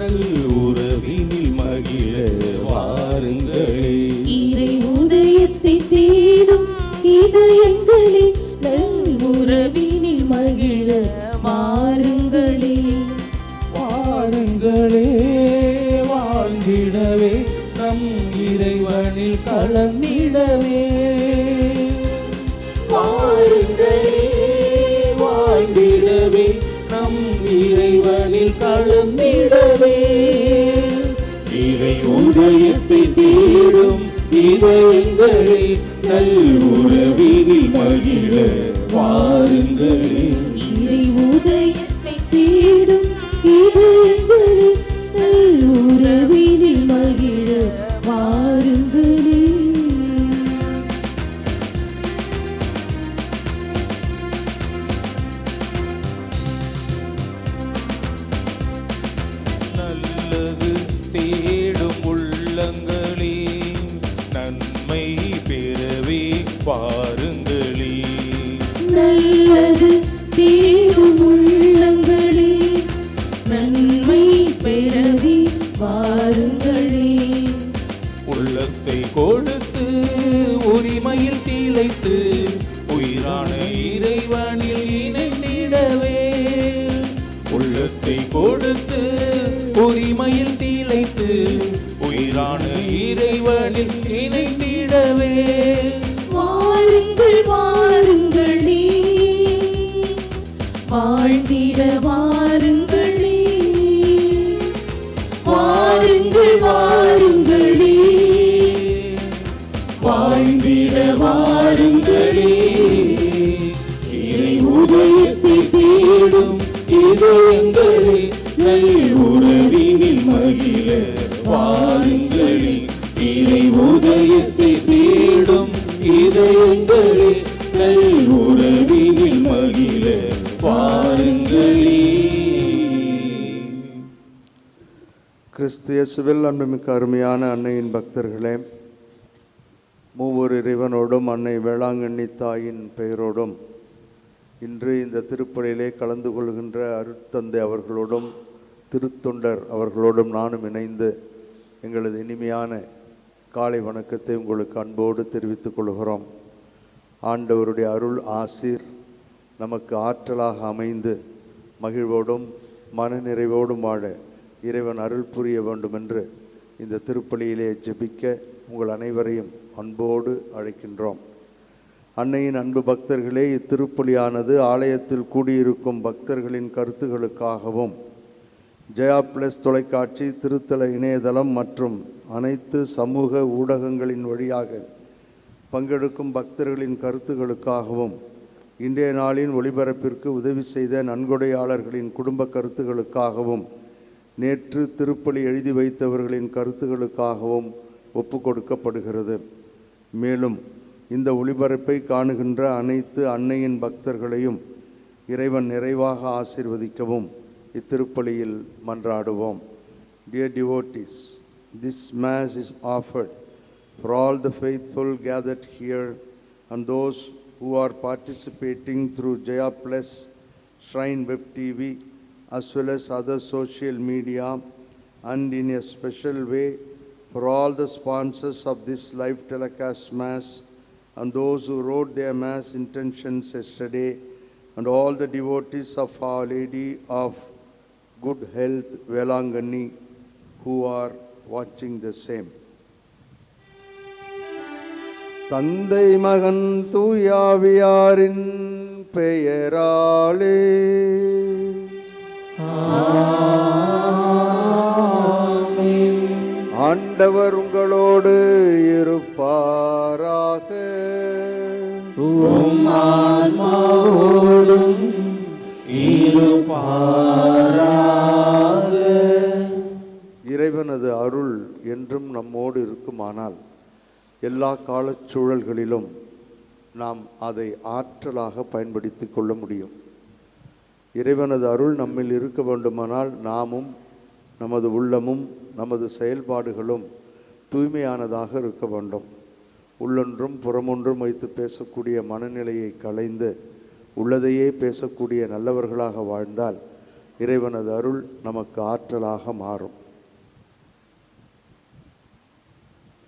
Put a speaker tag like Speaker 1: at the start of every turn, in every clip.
Speaker 1: நல் உறவினில் மகிழ வாருங்களே.
Speaker 2: இறை உதயத்தை தேடும் இதயங்களே, நல் உறவினில் மகிழ வாருங்களே.
Speaker 1: வாருங்களே வாழ்ந்திடவே நம் இறைவனில் கலந்திடவே. வாருங்களே வாழ்ந்திடவே நம் இறைவனில் கலந்திடவே. இறை உதயத்தை தேடும் இதயங்களே, நல் உறவினில் மகிழ வாருங்களே.
Speaker 2: இறை உதயத்தை தேடும் இதயங்களே, நல் உறவினில் மகிழ வாருங்களே.
Speaker 1: நல்லது தேடும் உள்ளங்களே, நன்மை பெறவே வாருங்களே.
Speaker 2: நல்லது தேடும் உள்ளங்களே, நன்மை பெறவே வாருங்களே.
Speaker 1: உள்ளத்தை கொடுத்து உரிமையில் திளைத்து உயிரான இறைவனில் இணைந்திடவே. உள்ளத்தை கொடுத்து உரிமையில் திளைத்து உயிரான இறைவனில் இணைந்திடவே.
Speaker 2: வாருங்கள் வாருங்களே, வாழ்ந்திட வாருங்களே. வாருங்கள் வாருங்களே, வாழ்ந்திட வாருங்களே.
Speaker 1: இறை உதயத்தை தேடும் இதயங்களே, நல் உறவினில் மகிழ வாருங்களே. இறை உதயத்தை தேடும் இதயங்களே, நல் உறவினில் மகிழ வாருங்களே.
Speaker 3: கிறிஸ்து இயேசுவில் அன்புமிக்க அருமையான அன்னையின் பக்தர்களே, மூவர் இறைவனோடும் அன்னை வேளாங்கண்ணி தாயின் பெயரோடும் இன்று இந்த திருப்பலியிலே கலந்து கொள்கின்ற அருட்தந்தை அவர்களோடும் திருத்தொண்டர் அவர்களோடும் நானும் இணைந்து எங்களது இனிமையான காலை வணக்கத்தை உங்களுக்கு அன்போடு தெரிவித்துக் கொள்கிறோம். ஆண்டவருடைய அருள் ஆசீர் நமக்கு ஆற்றலாக அமைந்து மகிழ்வோடும் மனநிறைவோடும் வாழ இறைவன் அருள் புரிய வேண்டும் என்று இந்த திருப்பலியிலே ஜெபிக்க உங்கள் அனைவரையும் அன்போடு அழைக்கின்றோம். அன்னையின் அன்பு பக்தர்களே, இத்திருப்பலியானது ஆலயத்தில் கூடியிருக்கும் பக்தர்களின் கருத்துகளுக்காகவும் ஜெயா பிளஸ் தொலைக்காட்சி, திருத்தல இணையதளம் மற்றும் அனைத்து சமூக ஊடகங்களின் வழியாக பங்கெடுக்கும் பக்தர்களின் கருத்துகளுக்காகவும் இன்றைய நாளின் ஒளிபரப்பிற்கு உதவி செய்த நன்கொடையாளர்களின் குடும்ப கருத்துகளுக்காகவும் நேற்று திருப்பலி எழுதி வைத்தவர்களின் கருத்துகளுக்காகவும் ஒப்பு கொடுக்கப்படுகிறது. மேலும் இந்த ஒளிபரப்பை காணுகின்ற அனைத்து அன்னையின் பக்தர்களையும் இறைவன் நிறைவாக ஆசீர்வதிக்கவும் இத்திருப்பலியில் மன்றாடுவோம். Dear devotees, this Mass is offered for all the faithful gathered here and those who are participating through Jaya Plus, Shrine Web TV, as well as other social media, and in a special way for all the sponsors of this live telecast Mass and those who wrote their Mass intentions yesterday, and all the devotees of Our Lady of Good Health, Velanganni, who are watching the same. தந்தை மகன் தூயாவியாரின் பெயராலே ஆண்டவர் உங்களோடு இருப்பாராக.
Speaker 1: உம் ஆன்மாவோடும் இருப்பாராக.
Speaker 3: இறைவனது அருள் என்றும் நம்மோடு இருக்குமானால் எல்லா காலச்சூழல்களிலும் நாம் அதை ஆற்றலாக பயன்படுத்தி கொள்ள முடியும். இறைவனது அருள் நம்மில் இருக்க வேண்டுமானால் நாமும் நமது உள்ளமும் நமது செயல்பாடுகளும் தூய்மையானதாக இருக்க வேண்டும். உள்ளொன்றும் புறமொன்றும் வைத்து பேசக்கூடிய மனநிலையை களைந்து உள்ளதையே பேசக்கூடிய நல்லவர்களாக வாழ்ந்தால் இறைவனது அருள் நமக்கு ஆற்றலாக மாறும்.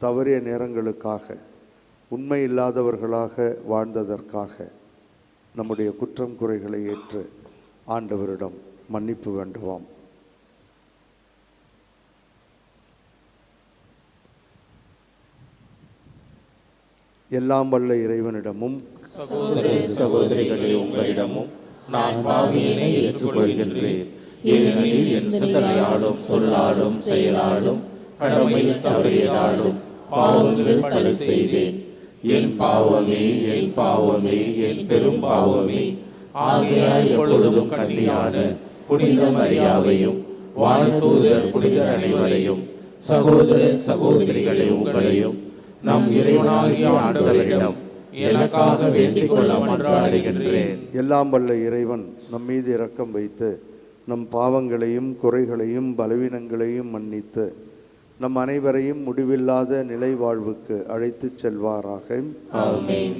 Speaker 3: தவறிய நேரங்களுக்காக, உண்மை இல்லாதவர்களாக வாழ்ந்ததற்காக நம்முடைய குற்றம் குறைகளை ஏற்று ஆண்டவரிடம் மன்னிப்பு வேண்டுவோம். எல்லாம் வல்ல இறைவனிடமும்
Speaker 1: சகோதர சகோதரிகளே, உங்களிடமும் நான் பாவியினை ஏற்றுக்கொள்கின்றேன். ஏனெனில் என் சிந்தனையாலும் சொல்லாலும் செயலாலும் கடமையில் தவறியதாலும் பாவங்கள் பல செய்தேன். என் பாவமே, என் பாவமே, என் பெரும் பாவமே. ஆகையால் எப்பொழுதும் கன்னியான புனித மரியாவையும் வானதூதர் புனிதர் அனைவரையும், சகோதர சகோதரிகளே உங்களையும் நம் இறைவனாகிய ஆண்டவரிடம் எனக்காக வேண்டிக் கொள்ள மன்றாடுகின்றேன்.
Speaker 3: எல்லாம் வல்ல இறைவன் நம் மீது இரக்கம் வைத்து நம் பாவங்களையும் குறைகளையும் பலவீனங்களையும் மன்னித்து நம் அனைவரையும் முடிவில்லாத நிலை வாழ்வுக்கு அழைத்துச் செல்வாராக.
Speaker 1: ஆமென்.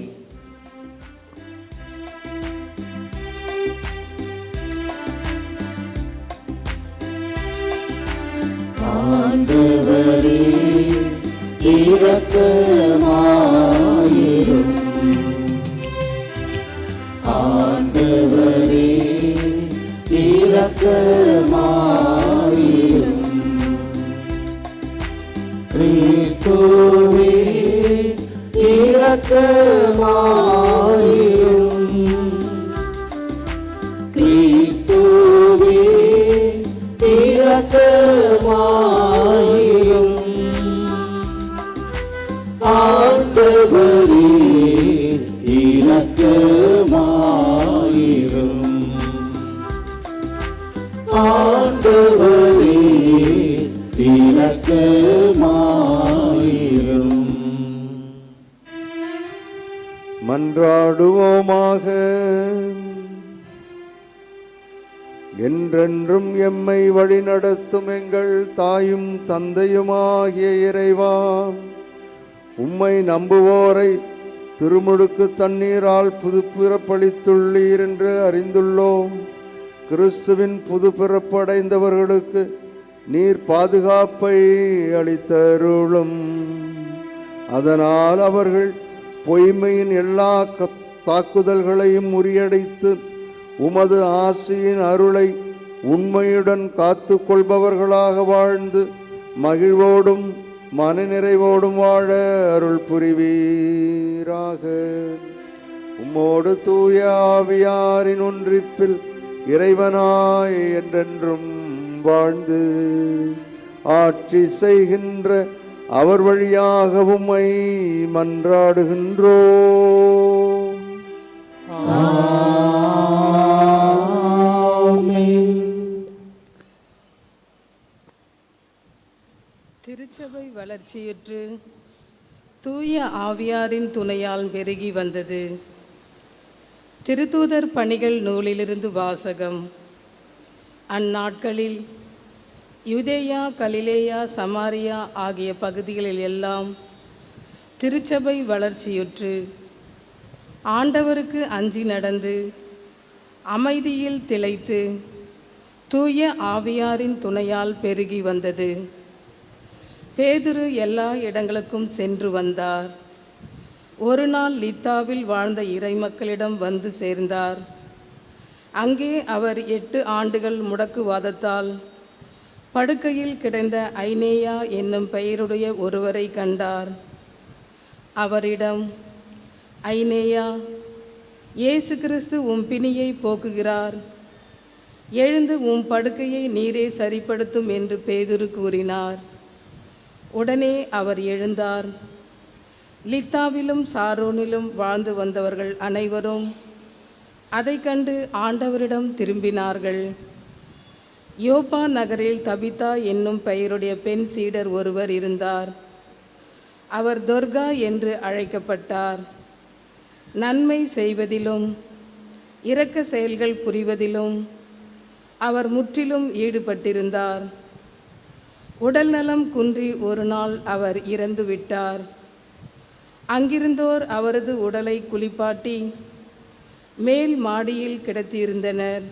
Speaker 2: ஆண்டவரே இரக்கமாயிரும். ஆண்டவரே இரக்கமாயிரும். கிறிஸ்துவே இரக்கமாயிரும். கிறிஸ்துவே இரக்கமாயிரும். ஆண்டவரே இரக்கமாயிரும். ஆண்டவரே இரக்கமாயிரும்.
Speaker 3: மன்றாடுவோமாக. என்றென்றும் எம்மை வழிநடத்தும் எங்கள் தாயும் தந்தையுமாகிய இறைவா, உம்மை நம்புவோரை திருமுழுக்கு தண்ணீரால் புதுப்பிறப்பளித்துள்ளீர் என்று அறிந்துள்ளோம். கிறிஸ்துவின் புதுப்பிறப்படைந்தவர்களுக்கு நீர் பாதுகாப்பை அளித்தருளும். அதனால் அவர்கள் பொய்மையின் எல்லா தாக்குதல்களையும் முறியடித்து உமது ஆசியின் அருளை உண்மையுடன் காத்து கொள்பவர்களாக வாழ்ந்து மகிழ்வோடும் மனநிறைவோடும் வாழ அருள் புரிவீராக. உம்மோடு தூய ஆவியாரின் ஒன்றிப்பில் இறைவனாய் என்றென்றும் வாழ்ந்து ஆட்சி செய்கின்ற அவர் வழியாக உம்மை மன்றாடுகின்றோம்.
Speaker 4: திருச்சபை வளர்ச்சியுற்று தூய ஆவியாரின் துணையால் பெருகி வந்தது. திருத்தூதர் பணிகள் நூலிலிருந்து வாசகம். அந்நாட்களில் யூதேயா, கலிலேயா, சமாரியா ஆகிய பகுதிகளில் எல்லாம் திருச்சபை வளர்ச்சியுற்று ஆண்டவருக்கு அஞ்சி நடந்து அமைதியில் திளைத்து தூய ஆவியாரின் துணையால் பெருகி வந்தது. பேதுரு எல்லா இடங்களுக்கும் சென்று வந்தார். ஒரு நாள் லித்தாவில் வாழ்ந்த இறைமக்களிடம் வந்து சேர்ந்தார். அங்கே அவர் 8 ஆண்டுகள் முடக்குவாதத்தால் படுக்கையில் கிடந்த ஐனேயா என்னும் பெயருடைய ஒருவரை கண்டார். அவரிடம், ஐனேயா, இயேசு கிறிஸ்து உம் பிணியை போக்குகிறார், எழுந்து உம் படுக்கையை நீரே சரிப்படுத்தும் என்று பேதுரு கூறினார். உடனே அவர் எழுந்தார். லித்தாவிலும் சாரோனிலும் வாழ்ந்து வந்தவர்கள் அனைவரும் அதை கண்டு ஆண்டவரிடம் திரும்பினார்கள். யோப்பா நகரில் தபிதா என்னும் பெயருடைய பெண் சீடர் ஒருவர் இருந்தார். அவர் துர்கா என்று அழைக்கப்பட்டார். நன்மை செய்வதிலும் இரக்க செயல்கள் புரிவதிலும் அவர் முற்றிலும் ஈடுபட்டிருந்தார். உடல் நலம் குன்றி ஒரு நாள் அவர் இறந்து விட்டார். அங்கிருந்தோர் அவரது உடலை குளிப்பாட்டி மேல் மாடியில் கிடத்தியிருந்தனர்.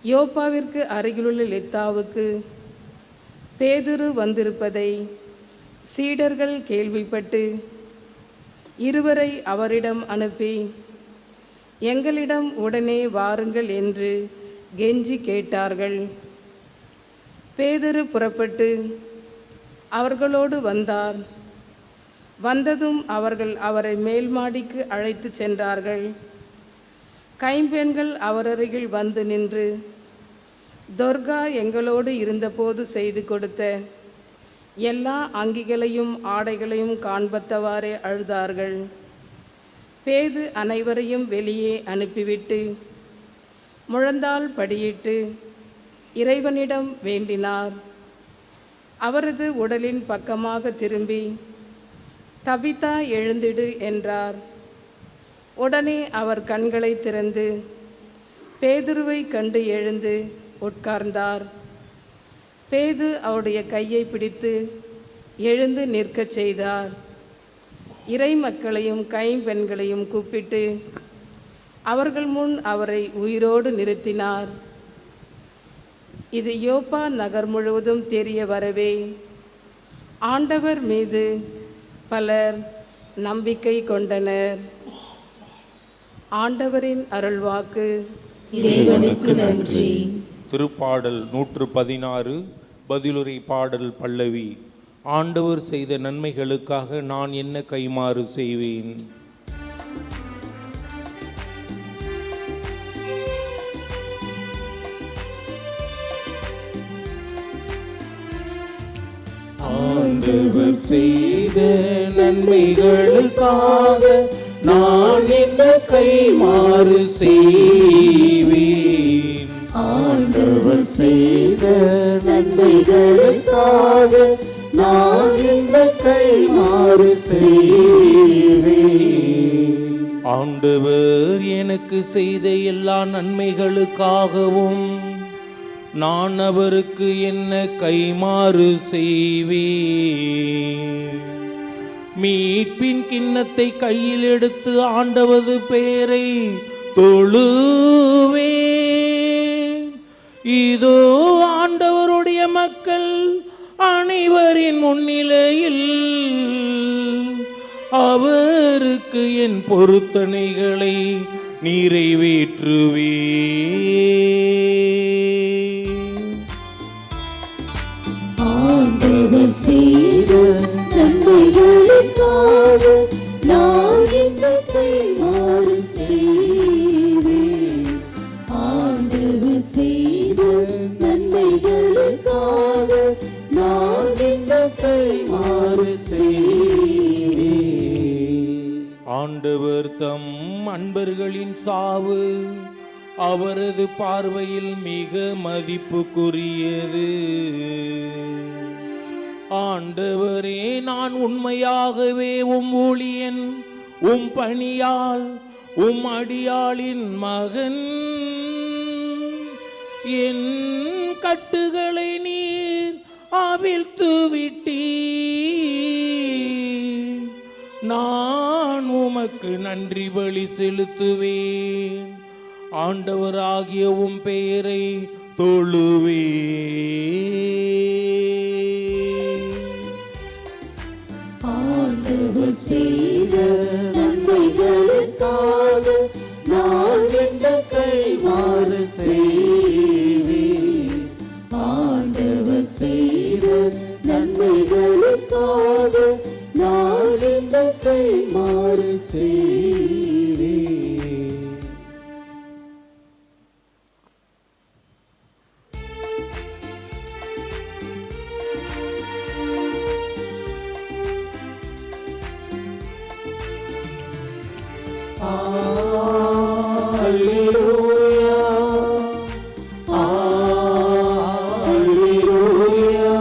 Speaker 4: யோப்பாவிற்கு அருகிலுள்ள லித்தாவுக்கு பேதுரு வந்திருப்பதை சீடர்கள் கேள்விப்பட்டு இருவரை அவரிடம் அனுப்பி, எங்களிடம் உடனே வாருங்கள் என்று கெஞ்சி கேட்டார்கள். பேதுரு புறப்பட்டு அவர்களோடு வந்தார். வந்ததும் அவர்கள் அவரை மேல் மாடிக்கு அழைத்து சென்றார்கள். கைம்பெண்கள் அவரருகில் வந்து நின்று, தொர்கா எங்களோடு இருந்தபோது செய்து கொடுத்த எல்லா அங்கிகளையும் ஆடைகளையும் காண்பத்தவாறே அழுதார்கள். பேது அனைவரையும் வெளியே அனுப்பிவிட்டு முழந்தாள் படியிட்டு இறைவனிடம் வேண்டினார். அவரது உடலின் பக்கமாக திரும்பி, தபிதா எழுந்திடு என்றார். உடனே அவர் கண்களை திறந்து பேதுருவை கண்டு எழுந்து உட்கார்ந்தார். பேது அவருடைய கையை பிடித்து எழுந்து நிற்கச் செய்தார். இறை மக்களையும் கைம்பெண்களையும் கூப்பிட்டு அவர்கள் முன் அவரை உயிரோடு நிறுத்தினார். இது யோப்பா நகர் முழுவதும் தெரிய வரவே ஆண்டவர் மீது பலர் நம்பிக்கை கொண்டனர். ஆண்டவரின் அருள்வாக்கு.
Speaker 2: இறைவனுக்கு நன்றி.
Speaker 1: திருப்பாடல் 116 பதிலுரை பாடல் பல்லவி. ஆண்டவர் செய்த நன்மைகளுக்காக நான் என்ன கைமாறு செய்வேன்?
Speaker 2: ஆண்டவர் செய்த நன்மைகளுக்காக நான் என்ன கைமாறு செய்வேன். ஆண்டவர் செய்த நன்மைகளுக்காக நான் என்ன கைமாறு செய்வேன்.
Speaker 1: ஆண்டவர் எனக்கு செய்த எல்லா நன்மைகளுக்காகவும் நான் அவருக்கு என்ன கைமாறு செய்வேன். மீட்பின் கிண்ணத்தை கையில் எடுத்து ஆண்டவது பேரை தொழுவேன். இதோ ஆண்டவருடைய மக்கள் அனைவரின் முன்னிலையில் அவருக்கு என் பொருத்தனைகளை நிறைவேற்றுவேன்.
Speaker 2: ஆண்டவர் செய்த நன்மைகளுக்காக நான் என்ன கைமாறு செய்வேன். ஆண்டவர் செய்த நன்மைகளுக்காக நான் என்ன கைமாறு செய்வேன்.
Speaker 1: ஆண்டவர் தம் அன்பர்களின் சாவு அவரது பார்வையில் மிக மதிப்புக்குரியது. ஆண்டவரே, நான் உண்மையாகவே உம் ஊழியன், உம் பணியால், உம் அடியாளின் மகன். என் கட்டுகளை நீர் அவிழ்த்து விட்டீர். நான் உமக்கு நன்றி பலி செலுத்துவேன். ஆண்டவராகிய உம் பெயரை தொழுவேன்.
Speaker 2: ஆண்டவர் செய்த நன்மைகளுக்காக நான் என்ன கைமாறு செய்வேன். ஆண்டவர் செய்த நன்மைகளுக்காக நான் என்ன கைமாறு செய்வேன். Alleluia, alleluia.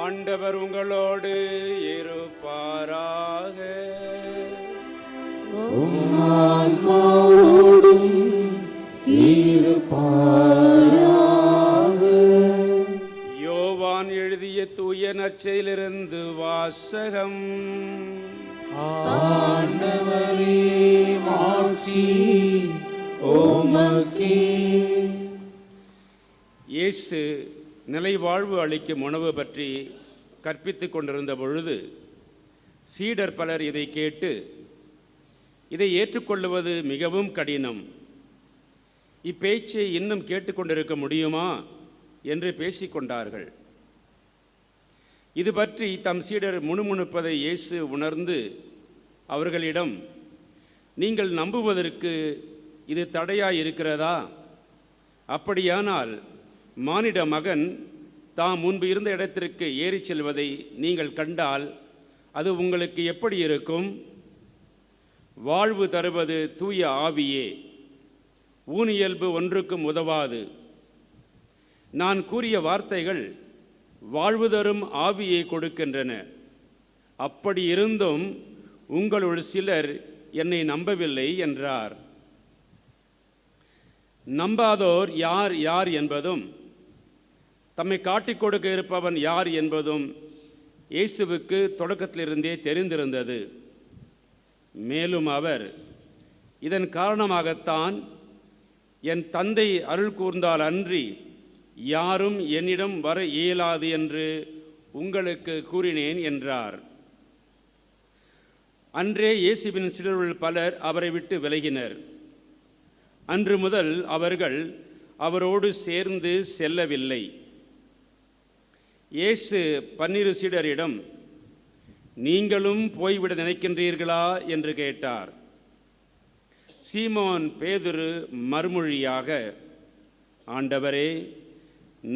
Speaker 5: ஆண்டவர் உங்களோடு இருப்பாராக.
Speaker 2: உம்மான்மாவோடும் இருப்பாராக.
Speaker 5: யோவான் எழுதிய தூய நற்செய்தியிலிருந்து வாசகம்.
Speaker 2: ஆண்டவரே மாட்சி உமக்கே.
Speaker 5: இயேசு நிலைவாழ்வு அளிக்கும் உணவு பற்றி கற்பித்துக் கொண்டிருந்த பொழுது சீடர் பலர் இதை கேட்டு, இதை ஏற்றுக்கொள்வது மிகவும் கடினம், இப்பேச்சை இன்னும் கேட்டுக்கொண்டிருக்க முடியுமா என்று பேசிக்கொண்டார்கள். இது பற்றி தம் சீடர் முணுமுணுப்பதை இயேசு உணர்ந்து அவர்களிடம், நீங்கள் நம்புவதற்கு இது தடையாய் இருக்கிறதா? அப்படியானால் மானிட மகன் தாம் முன்பு இருந்த இடத்திற்கு ஏறிச் செல்வதை நீங்கள் கண்டால் அது உங்களுக்கு எப்படி இருக்கும்? வாழ்வு தருவது தூய ஆவியே, ஊனியல்பு ஒன்றுக்கும் உதவாது. நான் கூறிய வார்த்தைகள் வாழ்வு தரும் ஆவியை கொடுக்கின்றன. அப்படி இருந்தும் உங்களுள் சிலர் என்னை நம்பவில்லை என்றார். நம்பாதோர் யார் யார் என்பதும் தம்மை காட்டிக் கொடுக்க இருப்பவன் யார் என்பதும் இயேசுவுக்கு தொடக்கத்திலிருந்தே தெரிந்திருந்தது. மேலும் அவர், இதன் காரணமாகத்தான் என் தந்தை அருள் கூர்ந்தால் அன்றி யாரும் என்னிடம் வர இயலாது என்று உங்களுக்கு கூறினேன் என்றார். அன்றே இயேசுவின் சீடருள் பலர் அவரை விட்டு விலகினர். அன்று முதல் அவர்கள் அவரோடு சேர்ந்து செல்லவில்லை. இயேசு 12 சீடரிடம், நீங்களும் போய்விட நினைக்கின்றீர்களா என்று கேட்டார். சீமோன் பேதுரு மறுமொழியாக, ஆண்டவரே,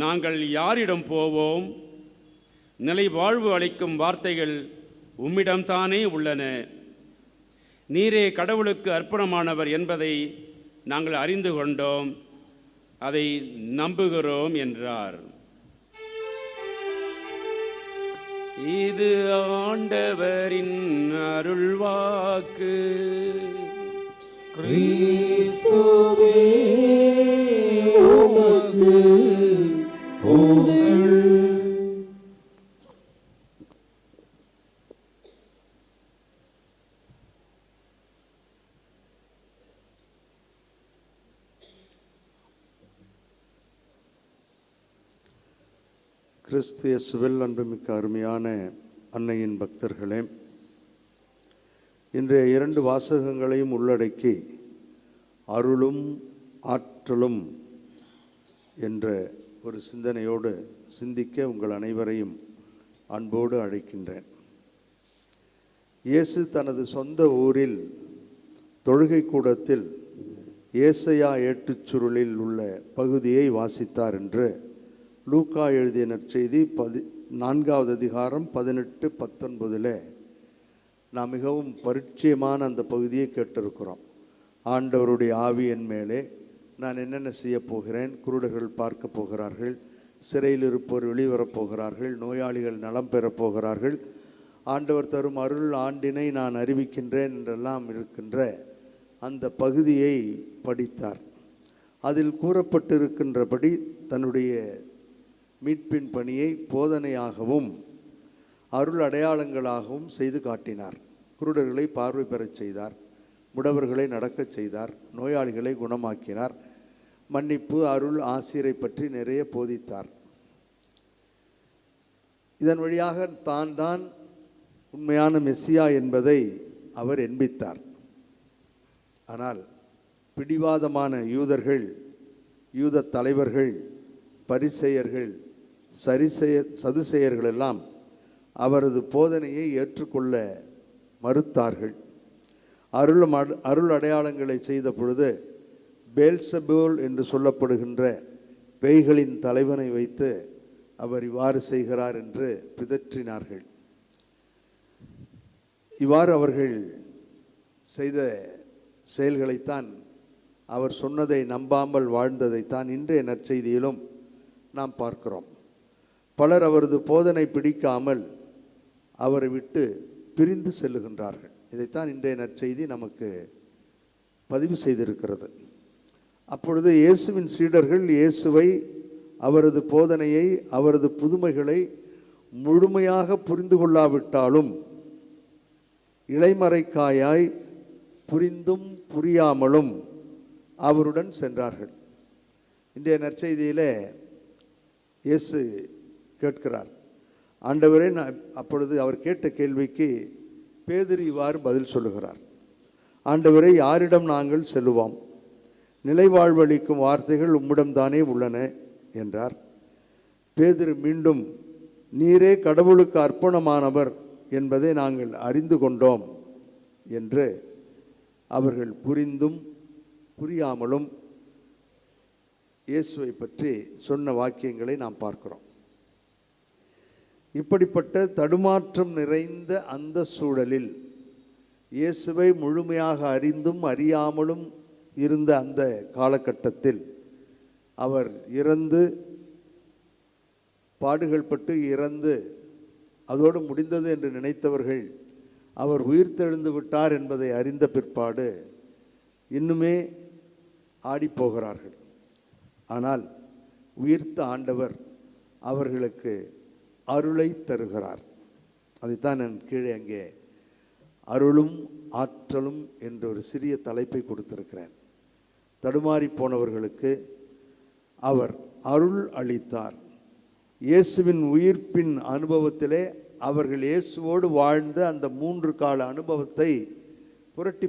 Speaker 5: நாங்கள் யாரிடம் போவோம்? நிலைவாழ்வு அளிக்கும் வார்த்தைகள் உம்மிடம்தானே உள்ளன. நீரே கடவுளுக்கு அர்ப்பணமானவர் என்பதை நாங்கள் அறிந்து கொண்டோம், அதை நம்புகிறோம் என்றார். இது ஆண்டவரின் அருள்வாக்கு.
Speaker 2: கிறிஸ்துவே உமக்கு புகழ்.
Speaker 3: கிறிஸ்து இயேசுவில் அன்புமிக்க அருமையான அன்னையின் பக்தர்களே, இன்றைய 2 வாசகங்களையும் உள்ளடக்கி அருளும் ஆற்றலும் என்ற ஒரு சிந்தனையோடு சிந்திக்க உங்கள் அனைவரையும் அன்போடு அழைக்கின்றேன். இயேசு தனது சொந்த ஊரில் தொழுகை கூடத்தில் ஏசையா ஏட்டுச்சுருளில் உள்ள பகுதியை வாசித்தார் என்று லூக்கா எழுதிய நற்செய்தி 4வது அதிகாரம் 18-19 நாம் மிகவும் பரிச்சயமான அந்த பகுதியை கேட்டிருக்கிறோம். ஆண்டவருடைய ஆவி என் மேலே, நான் என்னென்ன செய்ய போகிறேன்? குருடர்கள் பார்க்க போகிறார்கள், சிறையில் இருப்போர் வெளிவரப் போகிறார்கள், நோயாளிகள் நலம் பெறப் போகிறார்கள், ஆண்டவர் தரும் அருள் ஆண்டினை நான் அறிவிக்கின்றேன் என்றெல்லாம் இருக்கின்ற அந்த பகுதியை படித்தார். அதில் கூறப்பட்டிருக்கின்றபடி தன்னுடைய மீட்பின் பணியை போதனையாகவும் அருள் அடையாளங்களாகவும் செய்து காட்டினார். குருடர்களை பார்வை பெறச் செய்தார், முடவர்களை நடக்கச் செய்தார், நோயாளிகளை குணமாக்கினார், மன்னிப்பு, அருள், ஆசிரை பற்றி நிறைய போதித்தார். இதன் வழியாக தான் உண்மையான மெஸ்ஸியா என்பதை அவர் எண்பித்தார். ஆனால் பிடிவாதமான யூதர்கள், யூத தலைவர்கள், பரிசேயர்கள், சதுசேயர்கள் எல்லாம் அவரது போதனையை ஏற்றுக்கொள்ள மறுத்தார்கள். அருள் அடையாளங்களை செய்த பொழுது பெல்செபூல் என்று சொல்லப்படுகின்ற பேய்களின் தலைவனை வைத்து அவர் இவ்வாறு செய்கிறார் என்று பிதற்றினார்கள். இவ்வாறு அவர்கள் செய்த செயல்களைத்தான், அவர் சொன்னதை நம்பாமல் வாழ்ந்ததைத்தான் இன்றைய நற்செய்தியிலும் நாம் பார்க்கிறோம். பலர் அவரது போதனை பிடிக்காமல் அவரை விட்டு பிரிந்து செல்லுகின்றார்கள். இதைத்தான் இன்றைய நற்செய்தி நமக்கு பதிவு செய்திருக்கிறது. அப்பொழுது இயேசுவின் சீடர்கள் இயேசுவை, அவரது போதனையை, அவரது புதுமைகளை முழுமையாக புரிந்து கொள்ளாவிட்டாலும் இளைமறைக்காயாய் புரிந்தும் புரியாமலும் அவருடன் சென்றார்கள். இன்றைய நற்செய்தியிலே இயேசு கேட்கிறார், ஆண்டவரே, அப்பொழுது அவர் கேட்ட கேள்விக்கு பேதுரு இவ்வாறு பதில் சொல்லுகிறார், ஆண்டவரே, யாரிடம் நாங்கள் செல்லுவோம்? நிலைவாழ்வளிக்கும் வார்த்தைகள் உம்மிடம்தானே உள்ளன என்றார். பேதுரு மீண்டும், நீரே கடவுளுக்கு அர்ப்பணமானவர் என்பதை நாங்கள் அறிந்து கொண்டோம் என்று அவர்கள் புரிந்தும் புரியாமலும் இயேசுவை பற்றி சொன்ன வாக்கியங்களை நாம் பார்க்கிறோம். இப்படிப்பட்ட தடுமாற்றம் நிறைந்த அந்த சூழலில் இயேசுவை முழுமையாக அறிந்தும் அறியாமலும் இருந்த அந்த காலகட்டத்தில் அவர் இறந்து, பாடுகள் பட்டு இறந்து அதோடு முடிந்தது என்று நினைத்தவர்கள் அவர் உயிர்த்தெழுந்து விட்டார் என்பதை அறிந்த பிற்பாடு இன்னுமே ஆடிப்போகிறார்கள். ஆனால் உயிர்த்த ஆண்டவர் அவர்களுக்கு அருளை தருகிறார். அதைத்தான் நான் கீழே அங்கே அருளும் ஆற்றலும் என்ற ஒரு சிறிய தலைப்பை கொடுத்திருக்கிறேன். தடுமாறி போனவர்களுக்கு அவர் அருள் அளித்தார். இயேசுவின் உயிர்ப்பின் அனுபவத்திலே அவர்கள் இயேசுவோடு வாழ்ந்த அந்த 3 கால அனுபவத்தை புரட்டி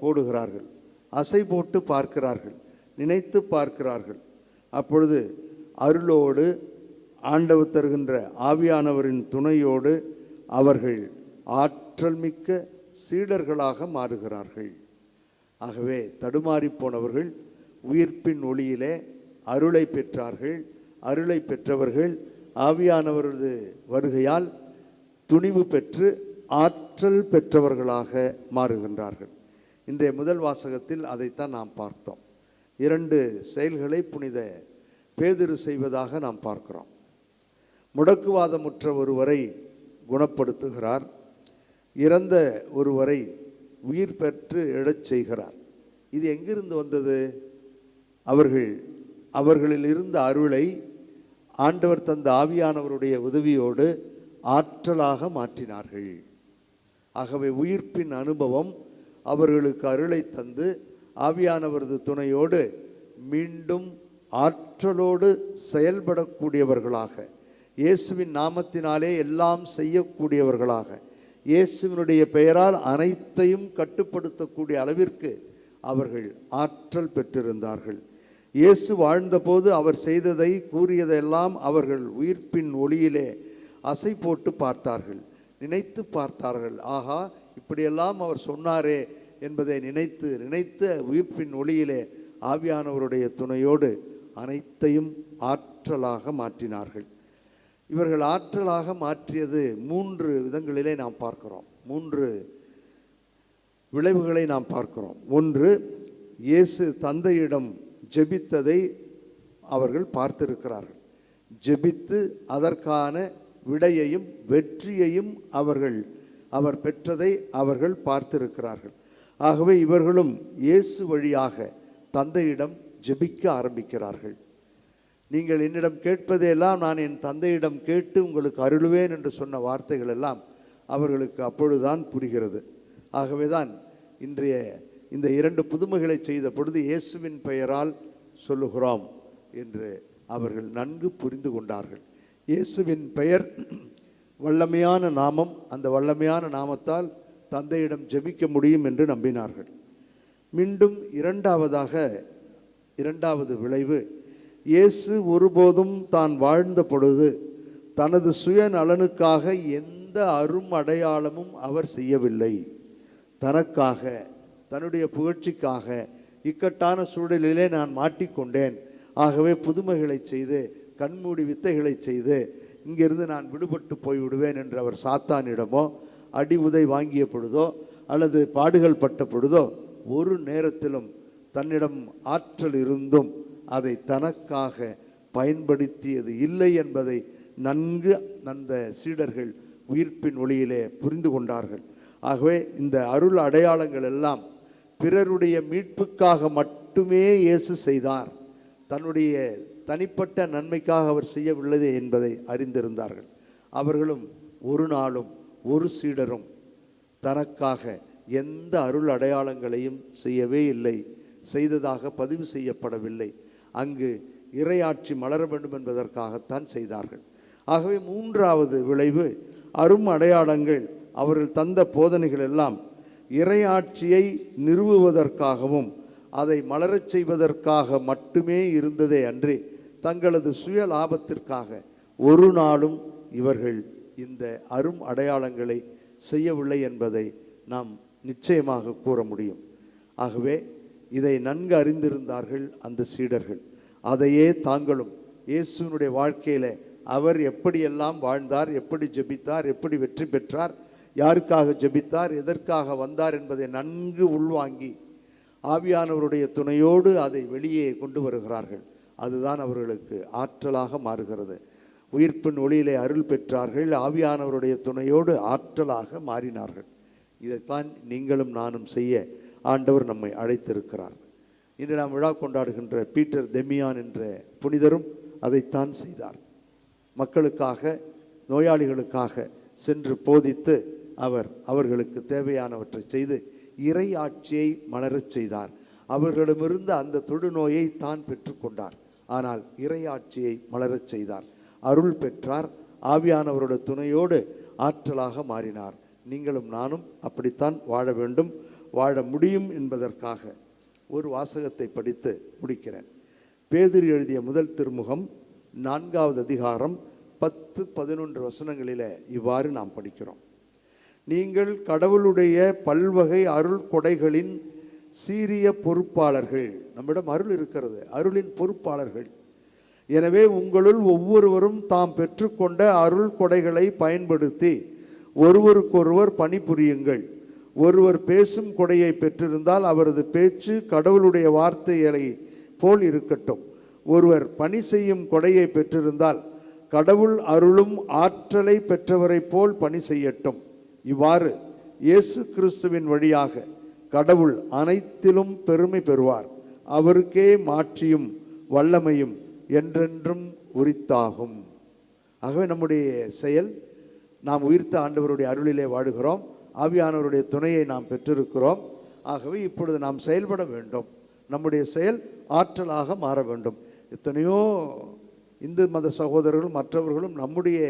Speaker 3: போடுகிறார்கள், அசை போட்டு பார்க்கிறார்கள், நினைத்து பார்க்கிறார்கள். அப்பொழுது அருளோடு, ஆண்டவர் தருகின்ற ஆவியானவரின் துணையோடு அவர்கள் ஆற்றல் மிக்க சீடர்களாக மாறுகிறார்கள். ஆகவே தடுமாறி போனவர்கள் உயிர்ப்பின் ஒளியிலே அருளை பெற்றார்கள். அருளை பெற்றவர்கள் ஆவியானவரது வருகையால் துணிவு பெற்று ஆற்றல் பெற்றவர்களாக மாறுகின்றார்கள். இன்றைய முதல் வாசகத்தில் அதைத்தான் நாம் பார்த்தோம். 2 செயல்களை புனித பேதுரு செய்வதாக நாம் பார்க்கிறோம். முடக்குவாதமுற்ற ஒருவரை குணப்படுத்துகிறார். இறந்த ஒருவரை உயிர் பெற்று எழச் செய்கிறார். இது எங்கிருந்து வந்தது? அவர்களில் இருந்த அருளை ஆண்டவர் தந்த ஆவியானவருடைய உதவியோடு ஆற்றலாக மாற்றினார்கள். ஆகவே உயிர்ப்பின் அனுபவம் அவர்களுக்கு அருளை தந்து ஆவியானவரது துணையோடு மீண்டும் ஆற்றலோடு செயல்படக்கூடியவர்களாக, இயேசுவின் நாமத்தினாலே எல்லாம் செய்யக்கூடியவர்களாக, இயேசுவினுடைய பெயரால் அனைத்தையும் கட்டுப்படுத்தக்கூடிய அளவிற்கு அவர்கள் ஆற்றல் பெற்றிருந்தார்கள். இயேசு வாழ்ந்தபோது அவர் செய்ததை, கூறியதெல்லாம் அவர்கள் உயிர்ப்பின் ஒளியிலே அசை போட்டு பார்த்தார்கள், நினைத்து பார்த்தார்கள். ஆகா, இப்படியெல்லாம் அவர் சொன்னாரே என்பதை நினைத்து உயிர்ப்பின் ஒளியிலே ஆவியானவருடைய துணையோடு அனைத்தையும் ஆற்றலாக மாற்றினார்கள். இவர்கள் ஆற்றலாக மாற்றியது 3 விதங்களிலே நாம் பார்க்கிறோம். 3 விளைவுகளை நாம் பார்க்கிறோம். ஒன்று, இயேசு தந்தையிடம் ஜெபித்ததை அவர்கள் பார்த்திருக்கிறார்கள். ஜெபித்து அதற்கான விடையையும் வெற்றியையும் அவர் பெற்றதை அவர்கள் பார்த்திருக்கிறார்கள். ஆகவே இவர்களும் இயேசு வழியாக தந்தையிடம் ஜெபிக்க ஆரம்பிக்கிறார்கள். நீங்கள் என்னிடம் கேட்பதையெல்லாம் நான் என் தந்தையிடம் கேட்டு உங்களுக்கு அருளுவேன் என்று சொன்ன வார்த்தைகள் எல்லாம் அவர்களுக்கு அப்பொழுதுதான் புரிகிறது. ஆகவேதான் இன்றைய இந்த 2 புதுமைகளை செய்த பொழுது இயேசுவின் பெயரால் சொல்லுகிறோம் என்று அவர்கள் நன்கு புரிந்து கொண்டார்கள். இயேசுவின் பெயர் வல்லமையான நாமம். அந்த வல்லமையான நாமத்தால் தந்தையிடம் ஜெபிக்க முடியும் என்று நம்பினார்கள். மீண்டும் இரண்டாவது விளைவு, இயேசு ஒருபோதும் தான் வாழ்ந்த பொழுது தனது சுயநலனுக்காக எந்த அரும் அடையாளமும் அவர் செய்யவில்லை. தனக்காக, தன்னுடைய புகழ்ச்சிக்காக, இக்கட்டான சூழலிலே நான் மாட்டிக்கொண்டேன், ஆகவே புதுமைகளை செய்து, கண்மூடி வித்தைகளை செய்து இங்கிருந்து நான் விடுபட்டு போய்விடுவேன் என்று அவர் சாத்தானிடமோ, அடி உதை வாங்கிய பொழுதோ அல்லது பாடுகள் பட்ட பொழுதோ ஒரு நேரத்திலும் தன்னிடம் ஆற்றல் இருந்தும் அதை தனக்காக பயன்படுத்தியது இல்லை என்பதை நன்கு அந்த சீடர்கள் உயிர்ப்பின் ஒளியிலே புரிந்து கொண்டார்கள். ஆகவே இந்த அருள் அடையாளங்கள் எல்லாம் பிறருடைய மீட்புக்காக மட்டுமே இயேசு செய்தார், தன்னுடைய தனிப்பட்ட நன்மைக்காக அவர் செய்யவில்லை என்பதை அறிந்திருந்தார்கள். அவர்களும் ஒரு நாளும் ஒரு சீடரும் தனக்காக எந்த அருள் அடையாளங்களையும் செய்யவே இல்லை, செய்ததாக பதிவு செய்யப்படவில்லை. அங்கு இறையாட்சி மலர வேண்டும் என்பதற்காகத்தான் செய்தார்கள். ஆகவே மூன்றாவது விளைவு, அரும் அடையாளங்கள் அவர்கள் தந்த போதனைகள் எல்லாம் இறையாட்சியை நிறுவுவதற்காகவும் அதை மலரச் செய்வதற்காக மட்டுமே இருந்ததே அன்றி தங்களது சுய லாபத்திற்காக ஒரு நாளும் இவர்கள் இந்த அரும் அடையாளங்களை செய்யவில்லை என்பதை நாம் நிச்சயமாக கூற முடியும். ஆகவே இதை நன்கு அறிந்திருந்தார்கள் அந்த சீடர்கள். அதையே தாங்களும் இயேசுவினுடைய வாழ்க்கையில் அவர் எப்படியெல்லாம் வாழ்ந்தார், எப்படி ஜெபித்தார், எப்படி வெற்றி பெற்றார், யாருக்காக ஜெபித்தார், எதற்காக வந்தார் என்பதை நன்கு உள்வாங்கி ஆவியானவருடைய துணையோடு அதை வெளியே கொண்டு வருகிறார்கள். அதுதான் அவர்களுக்கு ஆற்றலாக மாறுகிறது. உயிர்ப்பின் ஒளியிலே அருள் பெற்றார்கள், ஆவியானவருடைய துணையோடு ஆற்றலாக மாறினார்கள். இதைத்தான் நீங்களும் நானும் செய்ய ஆண்டவர் நம்மை அழைத்திருக்கிறார். இன்று நாம் விழா கொண்டாடுகின்ற பீட்டர் தெமியான் என்ற புனிதரும் அதைத்தான் செய்தார். மக்களுக்காக, நோயாளிகளுக்காக சென்று போதித்து அவர்களுக்கு தேவையானவற்றை செய்து இறை ஆட்சியை மலரச் செய்தார். அவர்களிடமிருந்து அந்த தொடுநோயை தான் பெற்றுக்கொண்டார், ஆனால் இறை ஆட்சியை மலரச் செய்தார். அருள் பெற்றார், ஆவியானவருடைய துணையோடு ஆற்றலாக மாறினார். நீங்களும் நானும் அப்படித்தான் வாழ வேண்டும், வாழ முடியும் என்பதற்காக ஒரு வாசகத்தை படித்து முடிக்கிறேன். பேதுரு எழுதிய முதல் திருமுகம் 4வது அதிகாரம் 10-11 வசனங்களில் இவ்வாறு நாம் படிக்கிறோம். நீங்கள் கடவுளுடைய பல்வகை அருள் கொடைகளின் சீரிய பொறுப்பாளர்கள். நம்மிடம் அருள் இருக்கிறது, அருளின் பொறுப்பாளர்கள். எனவே உங்களுள் ஒவ்வொருவரும் தாம் பெற்றுக்கொண்ட அருள் கொடைகளை பயன்படுத்தி ஒருவருக்கொருவர் பணிபுரியுங்கள். ஒருவர் பேசும் கொடையை பெற்றிருந்தால் அவரது பேச்சு கடவுளுடைய வார்த்தைகளை போல் இருக்கட்டும். ஒருவர் பணி செய்யும் கொடையை பெற்றிருந்தால் கடவுள் அருளும் ஆற்றலை பெற்றவரை போல் பணி செய்யட்டும். இவ்வாறு இயேசு கிறிஸ்துவின் வழியாக கடவுள் அனைத்திலும் பெருமை பெறுவார். அவருக்கே மாட்சியும் வல்லமையும் என்றென்றும் உரித்தாகும். ஆகவே நம்முடைய செயல், நாம் உயிர்த்த ஆண்டவருடைய அருளிலே வாடுகிறோம், ஆவியானவருடைய துணையை நாம் பெற்றிருக்கிறோம். ஆகவே இப்பொழுது நாம் செயல்பட வேண்டும், நம்முடைய செயல் ஆற்றலாக மாற வேண்டும். எத்தனையோ இந்து மத சகோதரர்களும் மற்றவர்களும் நம்முடைய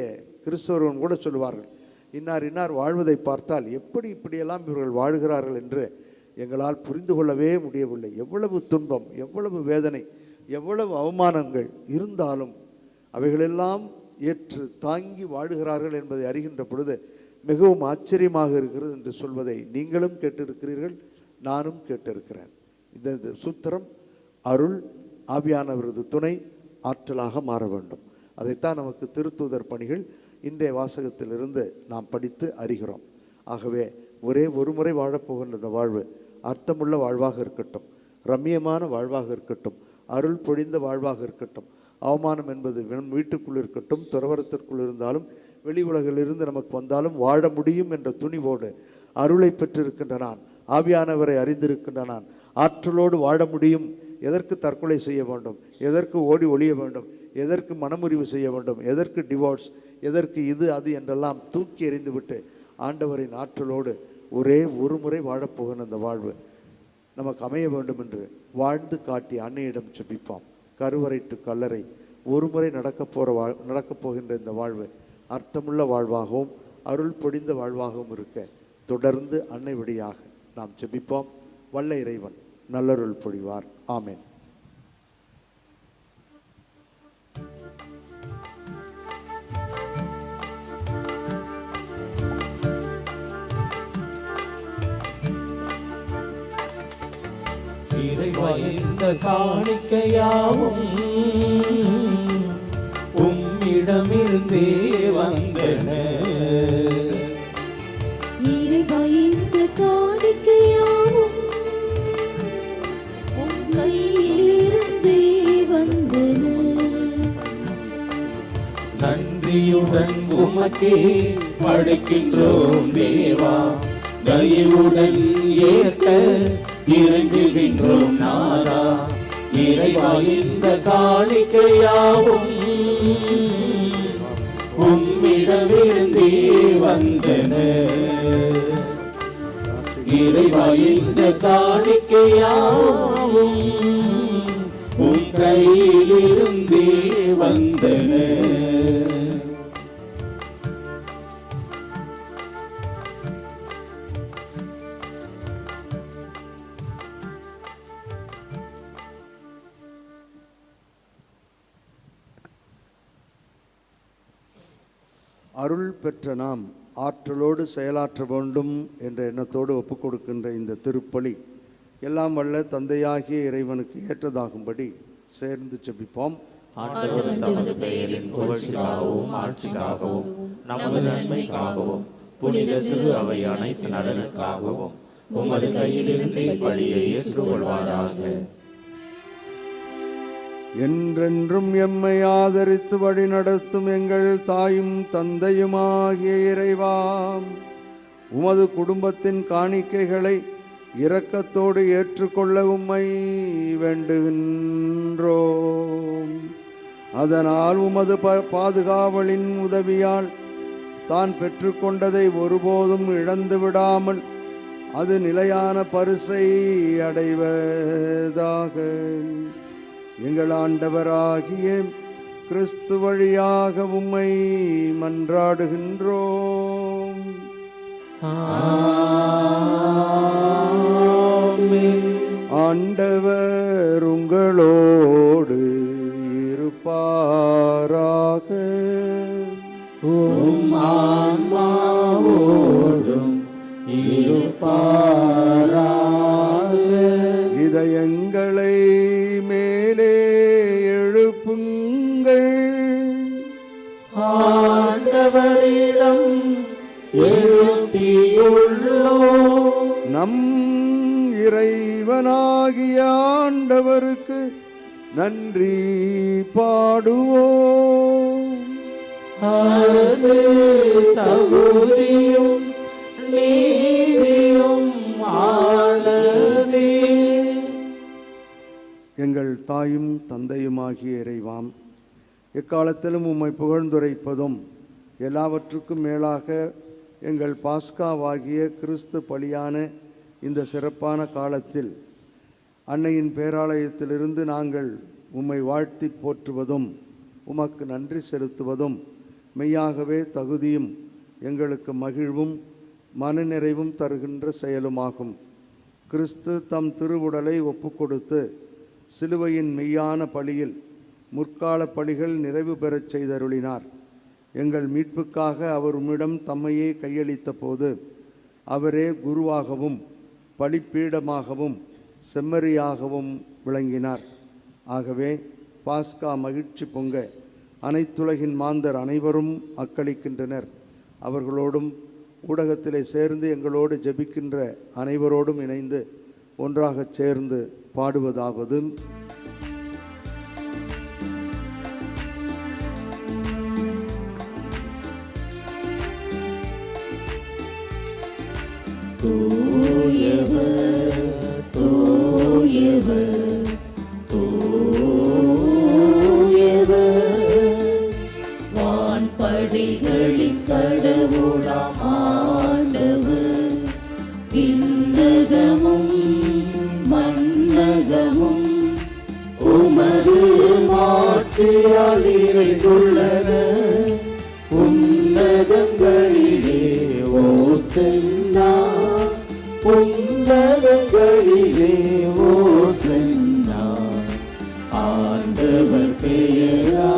Speaker 3: கிறிஸ்தவர்களும் கூட சொல்லுவார்கள், இன்னார் இன்னார் வாழ்வதை பார்த்தால் எப்படி இப்படியெல்லாம் இவர்கள் வாழ்கிறார்கள் என்று எங்களால் புரிந்து கொள்ளவே முடியவில்லை. எவ்வளவு துன்பம், எவ்வளவு வேதனை, எவ்வளவு அவமானங்கள் இருந்தாலும் அவைகளெல்லாம் ஏற்று தாங்கி வாழுகிறார்கள் என்பதை அறிகின்ற பொழுது மிகவும் ஆச்சரியமாக இருக்கிறது என்று சொல்வதை நீங்களும் கேட்டிருக்கிறீர்கள், நானும் கேட்டிருக்கிறேன். இந்த சூத்திரம் அருள், ஆவியானவரது துணை, ஆற்றலாக மாற வேண்டும். அதைத்தான் நமக்கு திருத்தூதர் பணிகள் இன்றைய வாசகத்திலிருந்து நாம் படித்து அறிகிறோம். ஆகவே ஒரே ஒரு முறை வாழப்போகின்ற இந்த வாழ்வு அர்த்தமுள்ள வாழ்வாக இருக்கட்டும், ரம்மியமான வாழ்வாக இருக்கட்டும், அருள் பொழிந்த வாழ்வாக இருக்கட்டும். அவமானம் என்பது வீட்டுக்குள் இருக்கட்டும், துறவரத்திற்குள் இருந்தாலும் வெளி உலகிலிருந்து நமக்கு வந்தாலும் வாழ முடியும் என்ற துணிவோடு அருளை பெற்றிருக்கின்ற நான், ஆவியானவரை அறிந்திருக்கின்ற நான் ஆற்றலோடு வாழ முடியும். எதற்கு தற்கொலை செய்ய வேண்டும், எதற்கு ஓடி ஒளிய வேண்டும், எதற்கு மனமுறிவு செய்ய வேண்டும், எதற்கு டிவோர்ஸ், எதற்கு இது அது என்றெல்லாம் தூக்கி எறிந்துவிட்டு ஆண்டவரின் ஆற்றலோடு ஒரே ஒரு முறை வாழப்போகிற அந்த வாழ்வு நமக்கு அமைய வேண்டும் என்று வாழ்ந்து காட்டி அன்னையிடம் செபிப்போம். கருவறை டு கல்லறை ஒரு முறை நடக்கப் போகின்ற இந்த வாழ்வு அர்த்தமுள்ள வாழ்வாகவும் அருள் பொழிந்த வாழ்வாகவும் இருக்க தொடர்ந்து அன்னை வழியாக நாம் செபிப்போம். வல்ல இறைவன் நல்லருள் பொழிவார். ஆமென்.
Speaker 1: இறைவா இந்த காணிக்கையாவும் உம்மிடமிருந்தே வந்தன.
Speaker 2: இறைவா இந்த காணிக்கையாவும் உம் கையிலிருந்தே வந்தன.
Speaker 1: நன்றி உமக்கே படைக்கின்றோம் தேவா. தயவுடன் ஏற்க இறங்குகின்றோம் நாதா. இறைவா இந்த காணிக்கையாவும் உம்மிடமிருந்தே வந்தன. இறைவா இந்த காணிக்கையாவும் உம் கையிலிருந்தே வந்தன.
Speaker 3: அருள் பெற்ற நாம் ஆற்றலோடு செயலாற்ற வேண்டும் என்ற எண்ணத்தோடு ஒப்புக் கொடுக்கின்ற இந்த திருப்பலி எல்லாம் வல்ல தந்தையாகிய இறைவனுக்கு ஏற்றதாகும்படி சேர்ந்து ஜெபிப்போம்.
Speaker 1: ஆண்டவர் தமது பெயரின் புகழ்ச்சிக்காகவும் ஆட்சிக்காகவும் நமது நன்மைக்காகவும் புனித திரு அவை அனைத்து நலனுக்காகவும் உமது கையிலிருந்து இப்பலியை ஏற்றுக்கொள்வாராக.
Speaker 3: என்றென்றும் எம்மை ஆதரித்து வழி நடத்தும் எங்கள் தாயும் தந்தையுமாகிய இறைவா, உமது குடும்பத்தின் காணிக்கைகளை இரக்கத்தோடு ஏற்றுக்கொள்ள உம்மை வேண்டுகின்றோம். அதனால் உமது பாதுகாவலின் உதவியால் தான் பெற்றுக்கொண்டதை ஒருபோதும் இழந்து விடாமல் அது நிலையான பரிசை அடைவதாக. எங்கள் ஆண்டவராகிய கிறிஸ்து வழியாக உம்மை மன்றாடுகின்றோம். ஆண்டவர் உங்களோடு இருப்பாராக.
Speaker 1: உம் ஆன்மாவோடும் இருப்பாராக.
Speaker 3: இதயங்களை மேலே எழுப்புங்கள்.
Speaker 1: ஆண்டவரிடம் எழுப்பியுள்ளோம்.
Speaker 3: நம் இறைவனாகிய ஆண்டவருக்கு நன்றி பாடுவோம்.
Speaker 1: அது தகுதியும் நீதியும் ஆனதே.
Speaker 3: எங்கள் தாயும் தந்தையுமாகிய இறைவாம், எக்காலத்திலும் உம்மை புகழ்ந்துரைப்பதும் எல்லாவற்றுக்கும் மேலாக எங்கள் பாஸ்காவாகிய கிறிஸ்து பலியான இந்த சிறப்பான காலத்தில் அன்னையின் பேராலயத்திலிருந்து நாங்கள் உம்மை வாழ்த்தி போற்றுவதும் உமக்கு நன்றி செலுத்துவதும் மெய்யாகவே தகுதியும் எங்களுக்கு மகிழ்வும் மனநிறைவும் தருகின்ற செயலுமாகும். கிறிஸ்து தம் திருவுடலை ஒப்புக்கொடுத்து சிலுவையின் மெய்யான பலியில் முற்கால பலிகள் நிறைவு பெறச் செய்தருளினார். எங்கள் மீட்புக்காக அவர் உம்மிடம் தம்மையே கையளித்த போது அவரே குருவாகவும் பலிப்பீடமாகவும் செம்மறியாகவும் விளங்கினார். ஆகவே பாஸ்கா மகிழ்ச்சி பொங்க அனைத்துலகின் மாந்தர் அனைவரும் அக்களிக்கின்றனர். அவர்களோடும் ஊடகத்திலே சேர்ந்து எங்களோடு ஜெபிக்கின்ற அனைவரோடும் இணைந்து ஒன்றாகச் சேர்ந்து பாடுவதாவது:
Speaker 1: தூயவர் தூயவர் தூயவர் வான்படிகளின் கடவுளாம் ஆண்டவர். விண்ணகமும் மண்ணகமும் உமது மாட்சியால் நிறைந்துள்ளன. உன்னதங்களிலே ஓசன்னா, உன்னதங்களிலே ஓசன்னா. ஆண்டவர் பெயரா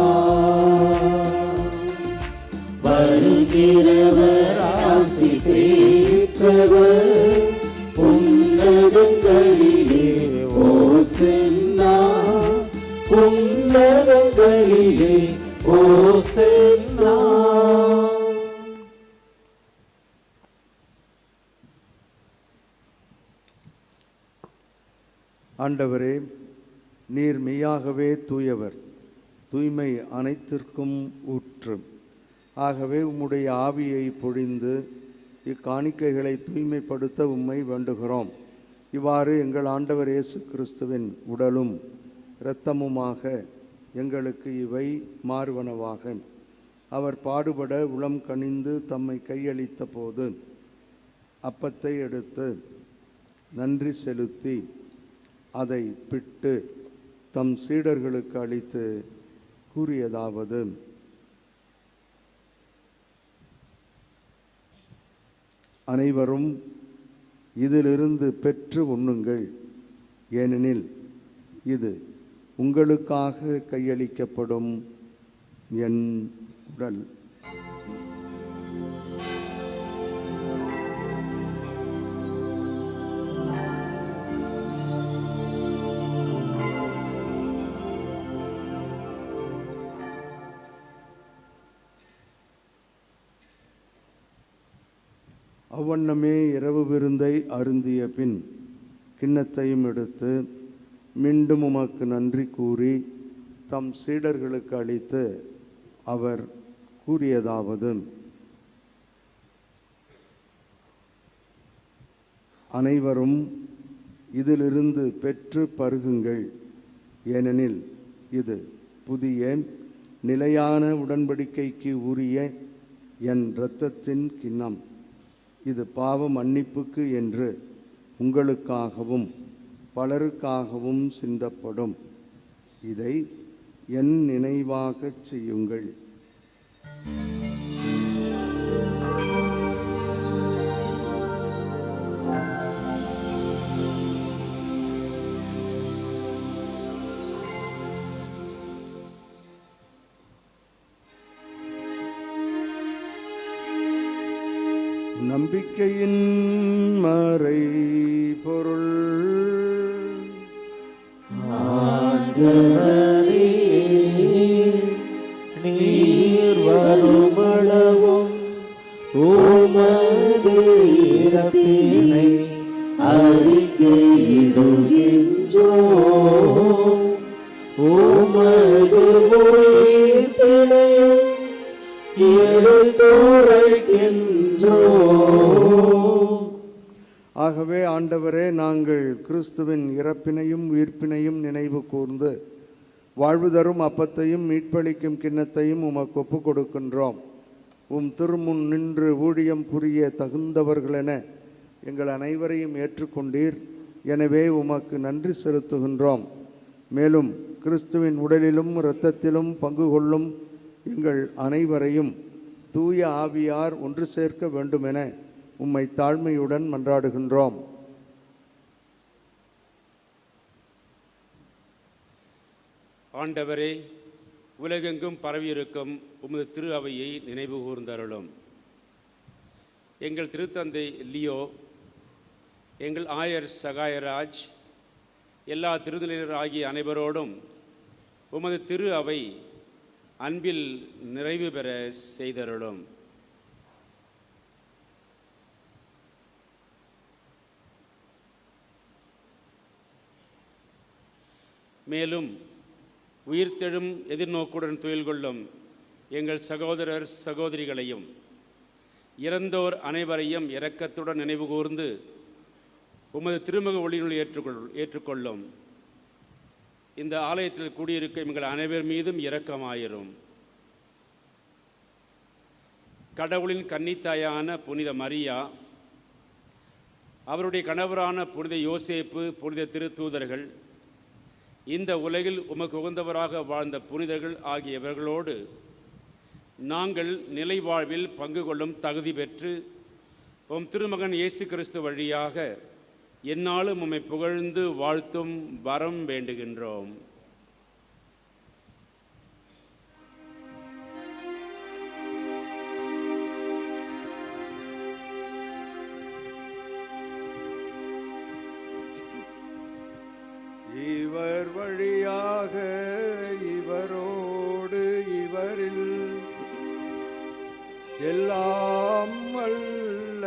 Speaker 1: வருகிறவர் ஆசி பெற்றவர். உன்னதங்களிலே ஓசன்னா, உன்னதங்களிலே ஓசன்னா.
Speaker 3: ஆண்டவரே, நீர் மெய்யாகவே தூயவர், தூய்மை அனைத்திற்கும் ஊற்று. ஆகவே உம்முடைய ஆவியை பொழிந்து இக்காணிக்கைகளை தூய்மைப்படுத்த உம்மை வேண்டுகிறோம். இவ்வாறு எங்கள் ஆண்டவர் இயேசு கிறிஸ்துவின் உடலும் இரத்தமுமாக எங்களுக்கு இவை மாறுவனவாக. அவர் பாடுபட உளம் கனிந்து தம்மை கையளித்த போது அப்பத்தை எடுத்து நன்றி செலுத்தி அதை பிட்டு தம் சீடர்களுக்கு அளித்து கூறியதாவது: அனைவரும் இதிலிருந்து பெற்று உண்ணுங்கள், ஏனெனில் இது உங்களுக்காக கையளிக்கப்படும் என் உடல். அவ்வண்ணமே இரவு விருந்தை அருந்திய பின் கிண்ணத்தையும் எடுத்து மீண்டும் உமக்கு நன்றி கூறி தம் சீடர்களுக்கு அளித்து அவர் கூறியதாவது: அனைவரும் இதிலிருந்து பெற்று பருகுங்கள், ஏனெனில் இது புதிய நிலையான உடன்படிக்கைக்கு உரிய என் இரத்தத்தின் கிண்ணம். இது பாவ மன்னிப்புக்கு என்று உங்களுக்காகவும் பலருக்காகவும் சிந்தப்படும். இதை என் நினைவாகச் செய்யுங்கள். நம்பிக்கையின் மறை பொருள்.
Speaker 1: ஆண்டவரே, நீர் வருமளவும் உமது இறப்பினை அறிக்கையிடுகின்றோம். உமது உயிர்ப்பினையும் எடுத்துரைக்கின்றோம்.
Speaker 3: ஆகவே ஆண்டவரே, நாங்கள் கிறிஸ்துவின் இறப்பினையும் உயிர்ப்பினையும் நினைவு கூர்ந்து வாழ்வு தரும் அப்பத்தையும் மீட்பளிக்கும் கிண்ணத்தையும் உமக்கு ஒப்புக் கொடுக்கின்றோம். உம் திருமுன் நின்று ஊழியம் புரிய தகுந்தவர்களென எங்கள் அனைவரையும் ஏற்றுக்கொண்டீர். எனவே உமக்கு நன்றி செலுத்துகின்றோம். மேலும் கிறிஸ்துவின் உடலிலும் இரத்தத்திலும் பங்கு கொள்ளும் எங்கள் அனைவரையும் தூய ஆவியார் ஒன்று சேர்க்க வேண்டுமென உம்மை தாழ்மையுடன் மன்றாடுகின்றோம்.
Speaker 5: ஆண்டவரே, உலகெங்கும் பரவியிருக்கும் உமது திரு அவையை நினைவு கூர்ந்தருளும். எங்கள் திருத்தந்தை லியோ, எங்கள் ஆயர் சகாயராஜ், எல்லா திருநிலையர் ஆகிய அனைவரோடும் உமது திரு அவை அன்பில் நிறைவு பெற செய்தருளும். மேலும் உயிர்த்தெழும் எதிர்நோக்குடன் துயில் கொள்ளும் எங்கள் சகோதரர் சகோதரிகளையும் இறந்தோர் அனைவரையும் இரக்கத்துடன் நினைவு கூர்ந்து உமது திருமுக ஒளியினுள் ஏற்றுக்கொள்ளும். இந்த ஆலயத்தில் கூடியிருக்கும் எங்கள் அனைவர் மீதும் இரக்கமாயிரும். கடவுளின் கன்னித்தாயான புனித மரியா, அவருடைய கணவரான புனித யோசேப்பு, புனித திருத்தூதர்கள், இந்த உலகில் உமக்கு உகந்தவராக வாழ்ந்த புனிதர்கள் ஆகியவர்களோடு நாங்கள் நிலை வாழ்வில் பங்கு கொள்ளும் தகுதி பெற்று உம் திருமகன் இயேசு கிறிஸ்து வழியாக எந்நாளும் உம்மை புகழ்ந்து வாழ்த்தும் வரம் வேண்டுகின்றோம்.
Speaker 3: இவர் வழியாக இவரோடு இவரில் எல்லாம் வல்ல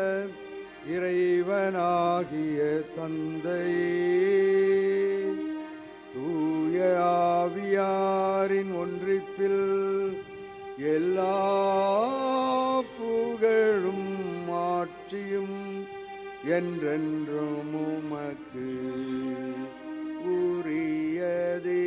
Speaker 3: இறைவனாகிய தந்தையே, தூய ஆவியாரின் ஒன்றிப்பில் எல்லா புகழும் ஆட்சியும் என்றென்றும் உமக்கு உரியதே.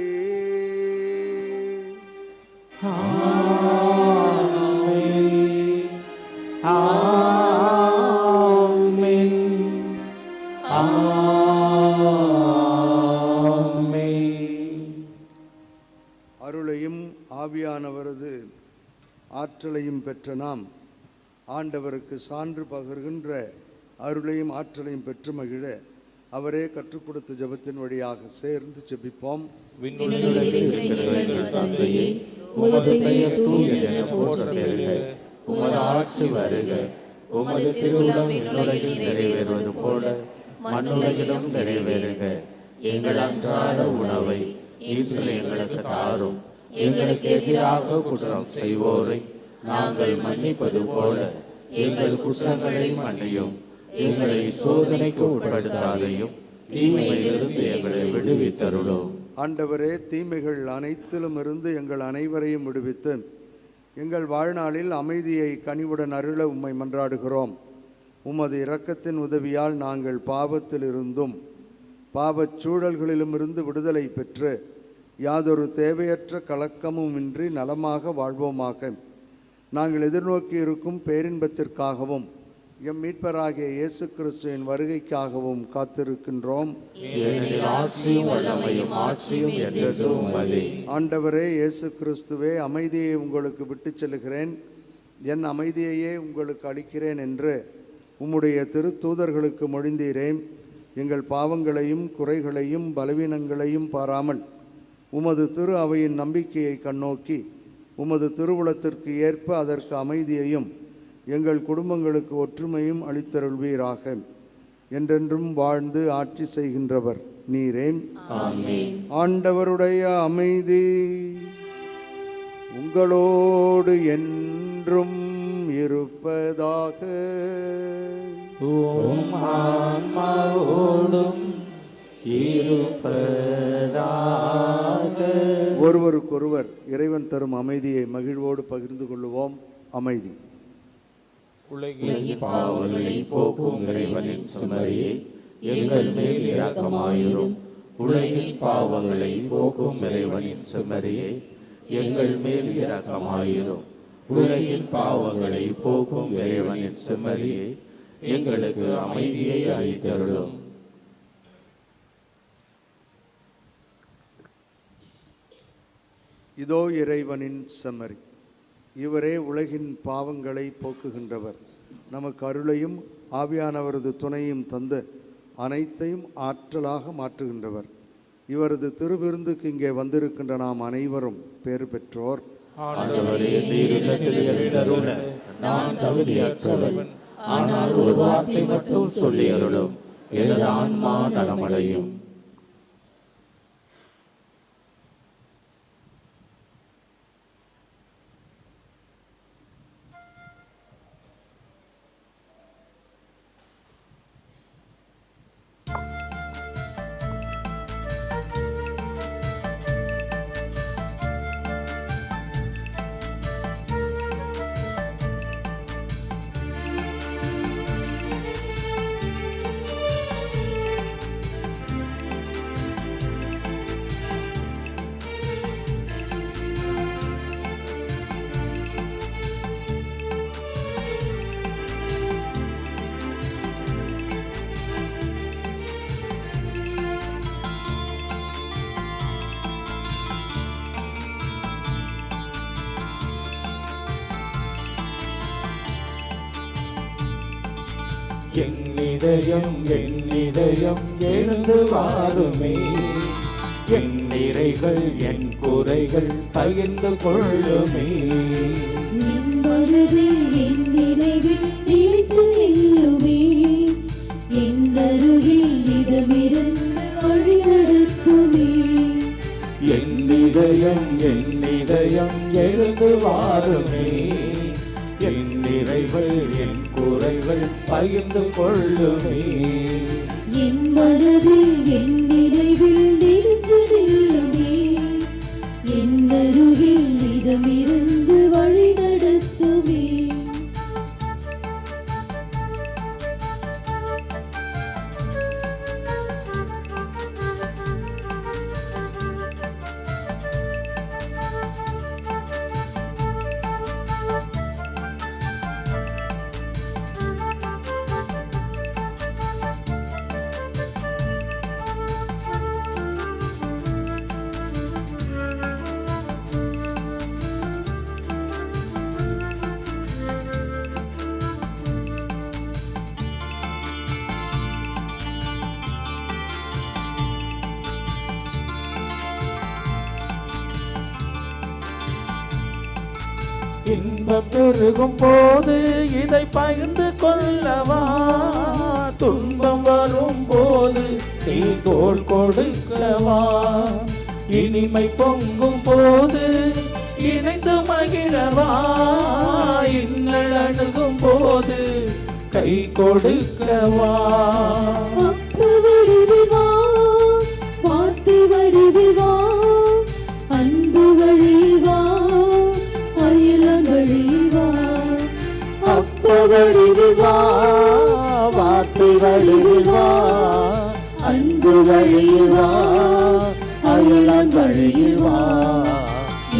Speaker 3: அருளையும் ஆவியானவரது ஆற்றலையும் பெற்ற நாம் ஆண்டவருக்கு சான்று பகர்கின்ற அருளையும் ஆற்றலையும் பெற்று மகிழ அவரே கற்றுக் கொடுத்த ஜெபத்தின் வழியாக சேர்ந்து ஜெபிப்போம்.
Speaker 1: உமது பெயர் தூயதென போற்றப் பெறுக. உமது ஆட்சி வருக. உமது திருவுளம் விண்ணுலகில் நிறைவேறுவது போல மண்ணுலகிலும் நிறைவேறுக. எங்கள் அன்றாட உணவை இன்று எங்களுக்கு தாரும். எங்களுக்கு எதிராக குற்றம் செய்வோரை நாங்கள் மன்னிப்பது போல எங்கள் குற்றங்களை மன்னியும். எங்களை சோதனைக்கு உட்படுத்தாதையும் தீமையிலிருந்து எங்களை விடுவித்தருளும்.
Speaker 3: ஆண்டவரே, தீமைகள் அனைத்திலும் இருந்து எங்கள் அனைவரையும் விடுவித்து எங்கள் வாழ்நாளில் அமைதியை கனிவுடன் அருள உம்மை மன்றாடுகிறோம். உமது இரக்கத்தின் உதவியால் நாங்கள் பாவத்திலிருந்தும் பாவச் சூழல்களிலுமிருந்து விடுதலை பெற்று யாதொரு தேவையற்ற கலக்கமும் இன்றி நலமாக வாழ்வோமாக. நாங்கள் எதிர்நோக்கி இருக்கும் பேரின்பத்திற்காகவும் எம் மீட்பராகிய இயேசு கிறிஸ்துவின் வருகைக்காகவும் காத்திருக்கின்றோம். ஆண்டவரே இயேசு கிறிஸ்துவே, அமைதியை உங்களுக்கு விட்டுச் செல்கிறேன், என் அமைதியையே உங்களுக்கு அளிக்கிறேன் என்று உம்முடைய திருத்தூதர்களுக்கு மொழிந்தீரேன். எங்கள் பாவங்களையும் குறைகளையும் பலவீனங்களையும் பாராமல் உமது திரு அவையின் நம்பிக்கையை கண்ணோக்கி உமது திருவுளத்திற்கு ஏற்ப அதற்கு அமைதியையும் எங்கள் குடும்பங்களுக்கு ஒற்றுமையும் அளித்தருள்வீராக. என்றென்றும் வாழ்ந்து ஆட்சி செய்கின்றவர் நீரே. ஆண்டவருடைய அமைதி உங்களோடு என்றும் இருப்பதாக. ஒருவருக்கொருவர் இறைவன் தரும் அமைதியை மகிழ்வோடு பகிர்ந்து கொள்ளுவோம். அமைதி.
Speaker 1: உலகின் பாவங்களை போக்கும் இறைவனின் சுமரியே, எங்கள் மேல் இரக்கமாயிரும். உலகின் பாவங்களை போக்கும் இறைவனின் சுமரியே, எங்கள் மேல் இரக்கமாயிரும். உலகின் பாவங்களை போக்கும் இறைவனின் சுமரியே, எங்களுக்கு அமைதியை அளித்தருளும்.
Speaker 3: இதோ இறைவனின் செம்மறி, இவரே உலகின் பாவங்களை போக்குகின்றவர். நமக்கு அருளையும் ஆவியானவரது துணையும் தந்து அனைத்தையும் ஆற்றலாக மாற்றுகின்றவர். இவரது திருவிருந்துக்கு இங்கே வந்திருக்கின்ற நாம் அனைவரும் பேறு பெற்றோர்.
Speaker 1: நான் தகுதியற்றவன், ஆனால் ஒரு வார்த்தை மட்டும் சொல்லி அருளும், எனது ஆன்மா நலமடையும்.
Speaker 6: என் இதயம் எழுந்து வாருமே, என் நிறைகள் என் குறைகள் பகிர்ந்து கொள்ளுமே.
Speaker 2: என் மனதில் என் நினைவில் நிலைத்து நில்லுமே, என் அருகில் இதமிருந்து வழி நடத்துமே.
Speaker 6: என் இதயம் எழுந்து வாருமே, என் நிறைகள் என் குறைகள் பகிர்ந்து கொள்ளுமே.
Speaker 2: என் மனதில் என் நினைவில் நிலைத்து நில்லுமே, என் அருகில் இதமிருந்து வழி
Speaker 6: இன்பம் பெருகும் போது இதை பகிர்ந்து கொள்ளவா, துன்பம் வரும் போது நீ தோள் கொடுக்கவா, இனிமை பொங்கும் போது இணைந்து மகிழவா, இன்னல் அணுகும் போது கை கொடுக்கவா.
Speaker 2: அப்ப வடிவில் வா, வார்த்தை வடிவில் வா, அன்பு வழியில் வா, அயலான் வழியில் வா.
Speaker 6: அப்ப வடிவில் வா, வார்த்தை வடிவில் வா, அன்பு வழியில் வா, அயலான் வழியில் வா.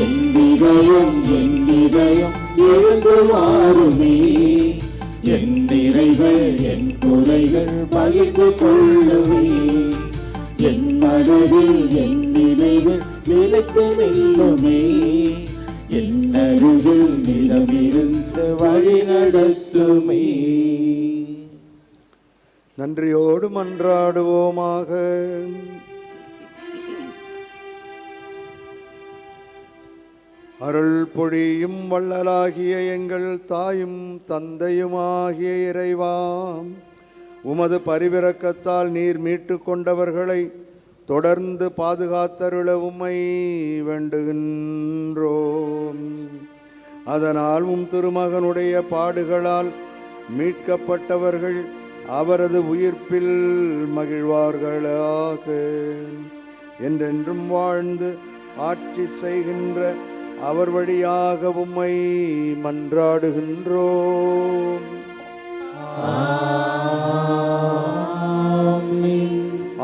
Speaker 6: என் இதயம் எழுந்து வாருமே, என் நிறைகள் என் குறைகள் பகிர்ந்து கொள்ளுமே, என் மனதில் என் நினைவில் நிலைத்து நில்லுமே, என் அருகில் நிலமிருந்து வழி நடத்துமே.
Speaker 3: நன்றியோடு மன்றாடுவோமாக. அருள் பொழியும் வள்ளலாகிய எங்கள் தாயும் தந்தையுமாகிய இறைவா, உமது பரிவிரக்கத்தால் நீர் மீட்டு கொண்டவர்களை தொடர்ந்து பாதுகாத்தருள உம்மை வேண்டுகின்றோம். அதனால் உம் திருமகனுடைய பாடுகளால் மீட்கப்பட்டவர்கள் அவரது உயிர்ப்பில் மகிழ்வார்களாக. என்றென்றும் வாழ்ந்து ஆட்சி செய்கின்ற அவர் வழியாக உம்மை மன்றாடுகின்றோம்.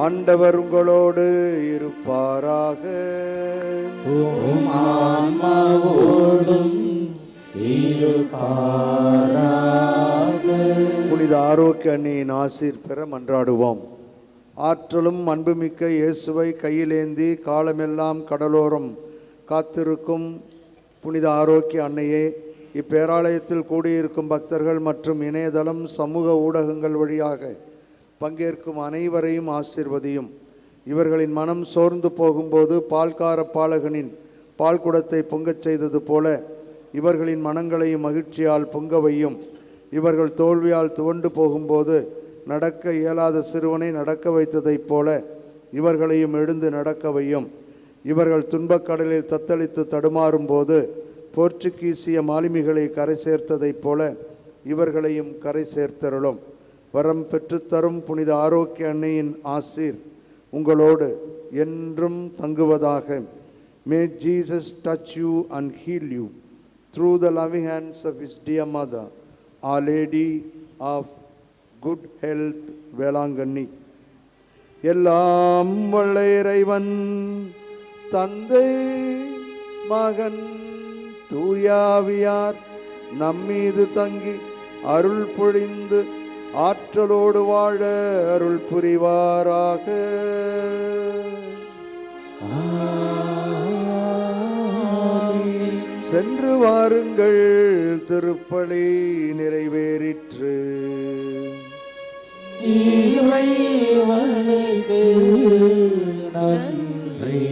Speaker 3: ஆண்டவர் உங்களோடு இருப்பாராக.
Speaker 6: உம் ஆன்மாவோடும் இருப்பாராக.
Speaker 3: புனித ஆரோக்கிய அன்னையின் ஆசீர் பெற மன்றாடுவோம். ஆற்றலும் அன்புமிக்க இயேசுவை கையிலேந்தி காலமெல்லாம் கடலோரம் காத்திருக்கும் புனித ஆரோக்கிய அன்னையே, இப்பேராலயத்தில் கூடியிருக்கும் பக்தர்கள் மற்றும் இணையதளம் சமூக ஊடகங்கள் வழியாக பங்கேற்கும் அனைவரையும் ஆசீர்வதியும். இவர்களின் மனம் சோர்ந்து போகும்போது பால்கார பாலகனின் பால் குடத்தை பொங்கச் செய்தது போல இவர்களின் மனங்களையும் மகிழ்ச்சியால் பொங்க வையும். இவர்கள் தோல்வியால் துவண்டு போகும்போது நடக்க இயலாத சிறுவனை நடக்க வைத்ததைப் போல இவர்களையும் எழுந்து நடக்க வையும். இவர்கள் துன்பக்கடலில் தத்தளித்து தடுமாறும் போது போர்ச்சுகீசிய மாலுமிகளை கரை சேர்த்ததைப் போல இவர்களையும் கரை சேர்த்தருளும். வரம் பெற்றுத்தரும் புனித ஆரோக்கிய அன்னையின் ஆசீர் உங்களோடு என்றும் தங்குவதாக. May Jesus touch you and heal you through the loving hands of his dear mother, Our Lady of Good Health, Velankanni. எல்லாம் வல்ல இறைவன் தந்தை மகன் தூயாவியார் நம்மீது தங்கி அருள் பொழிந்து ஆற்றலோடு வாழ அருள் புரிவாராக. சென்று வாருங்கள், திருப்பலி நிறைவேறிற்று.
Speaker 6: இறைவனுக்கு நன்றி.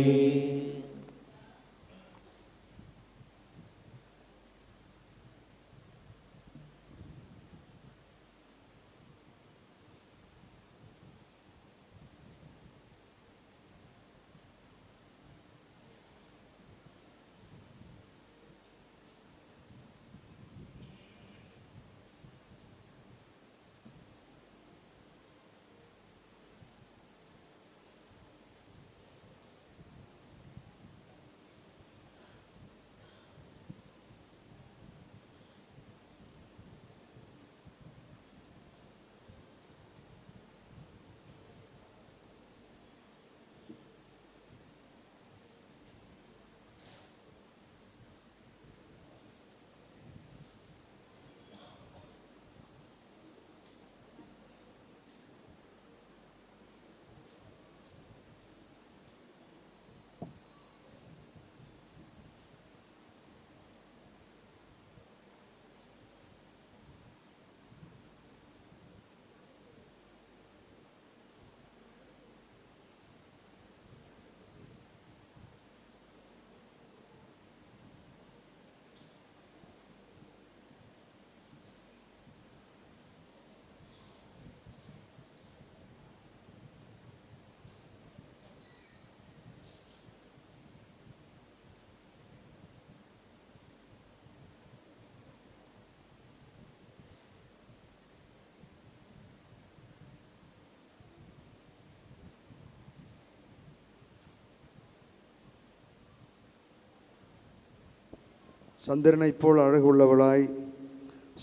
Speaker 3: சந்திரனைப் போல் அழகுள்ளவளாய்,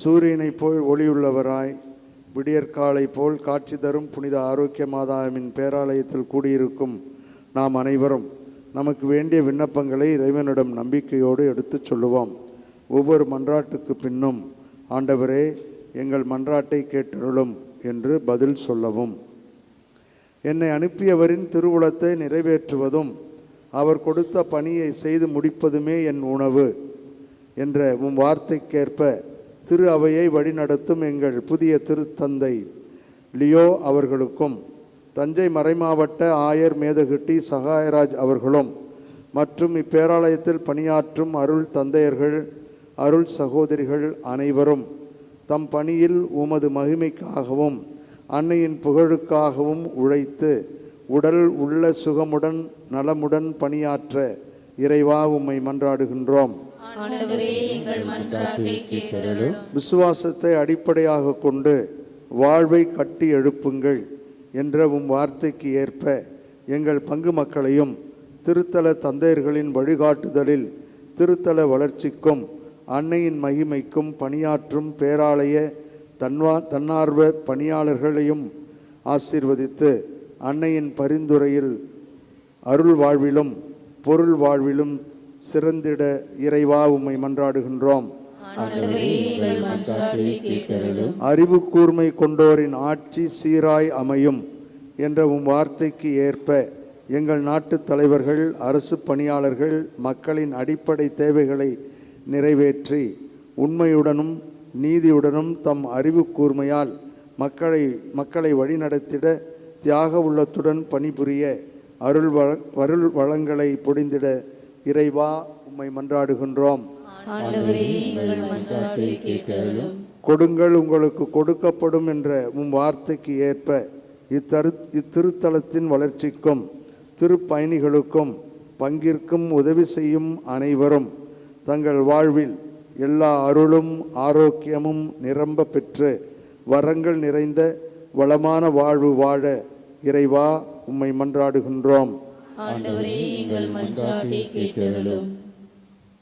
Speaker 3: சூரியனைப் போல் ஒளியுள்ளவராய், விடியற்காலை போல் காட்சி தரும் புனித ஆரோக்கிய மாதாவின் பேராலயத்தில் கூடியிருக்கும் நாம் அனைவரும் நமக்கு வேண்டிய விண்ணப்பங்களை இறைவனிடம் நம்பிக்கையோடு எடுத்துச் சொல்லுவோம். ஒவ்வொரு மன்றாட்டுக்கு பின்னும் ஆண்டவரே எங்கள் மன்றாட்டை கேட்டருளும் என்று பதில் சொல்லவும். என்னை அனுப்பியவரின் திருவுளத்தை நிறைவேற்றுவதும் அவர் கொடுத்த பணியை செய்து முடிப்பதுமே என் உணவு என்ற உம் வார்த்தைக்கேற்ப திரு அவையை வழிநடத்தும் எங்கள் புதிய திருத்தந்தை லியோ அவர்களுக்கும், தஞ்சை மறைமாவட்ட ஆயர் மேதகுட்டி சகாயராஜ் அவர்களும் மற்றும் இப்பேராலயத்தில் பணியாற்றும் அருள் தந்தையர்கள், அருள் சகோதரிகள் அனைவரும் தம் பணியில் உமது மகிமைக்காகவும் அன்னையின் புகழுக்காகவும் உழைத்து உடல் உள்ள சுகமுடன் நலமுடன் பணியாற்ற இறைவா உம்மை மன்றாடுகின்றோம். விசுவாசத்தை அடிப்படையாக கொண்டு வாழ்வை கட்டி எழுப்புங்கள் என்ற உம் வார்த்தைக்கு ஏற்ப எங்கள் பங்கு மக்களையும் திருத்தல தந்தையர்களின் வழிகாட்டுதலில் திருத்தல வளர்ச்சிக்கும் அன்னையின் மகிமைக்கும் பணியாற்றும் பேராலய தன்னார்வ பணியாளர்களையும் ஆசீர்வதித்து அன்னையின் பரிந்துரையில் அருள் வாழ்விலும் பொருள் வாழ்விலும் சிறந்திட இறைவா உம்மை மன்றாடுகின்றோம். அறிவு கூர்மை கொண்டோரின் ஆட்சி சீராய் அமையும் என்ற உம் வார்த்தைக்கு ஏற்ப எங்கள் நாட்டு தலைவர்கள், அரசு பணியாளர்கள் மக்களின் அடிப்படை தேவைகளை நிறைவேற்றி உண்மையுடனும் நீதியுடனும் தம் அறிவு கூர்மையால் மக்களை வழிநடத்திட தியாக உள்ளத்துடன் பணிபுரிய அருள் வளங்களை பொழிந்திட இறைவா உம்மை மன்றாடுகின்றோம். கொடுங்கள் உங்களுக்கு கொடுக்கப்படும் என்ற உம் வார்த்தைக்கு ஏற்ப இத்திருத்தலத்தின் வளர்ச்சிக்கும் திருப்பயணிகளுக்கும் பங்கிற்கும் உதவி செய்யும் அனைவரும் தங்கள் வாழ்வில் எல்லா அருளும் ஆரோக்கியமும் நிரம்ப பெற்று வரங்கள் நிறைந்த வளமான வாழ்வு வாழ இறைவா உம்மை மன்றாடுகின்றோம்.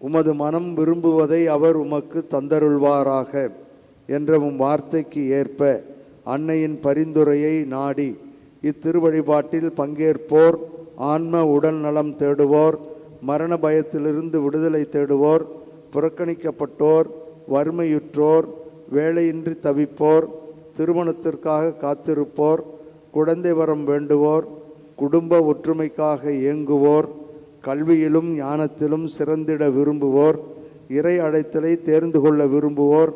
Speaker 3: உமது மனம் விரும்புவதை அவர் உமக்கு தந்தருள்வாராக என்ற உம் வார்த்தைக்கு ஏற்ப அன்னையின் பரிந்துரையை நாடி இத்திருவழிபாட்டில் பங்கேற்போர், ஆன்ம உடல் நலம் தேடுவோர், மரண பயத்திலிருந்து விடுதலை தேடுவோர், புறக்கணிக்கப்பட்டோர், வறுமையுற்றோர், வேலையின்றி தவிப்போர், திருமணத்திற்காக காத்திருப்போர், குழந்தை வரம் வேண்டுவோர், குடும்ப ஒற்றுமைக்காக இயங்குவோர், கல்வியிலும் ஞானத்திலும் சிறந்திட விரும்புவோர், இறை அழைத்தலை தேர்ந்து கொள்ள விரும்புவோர்,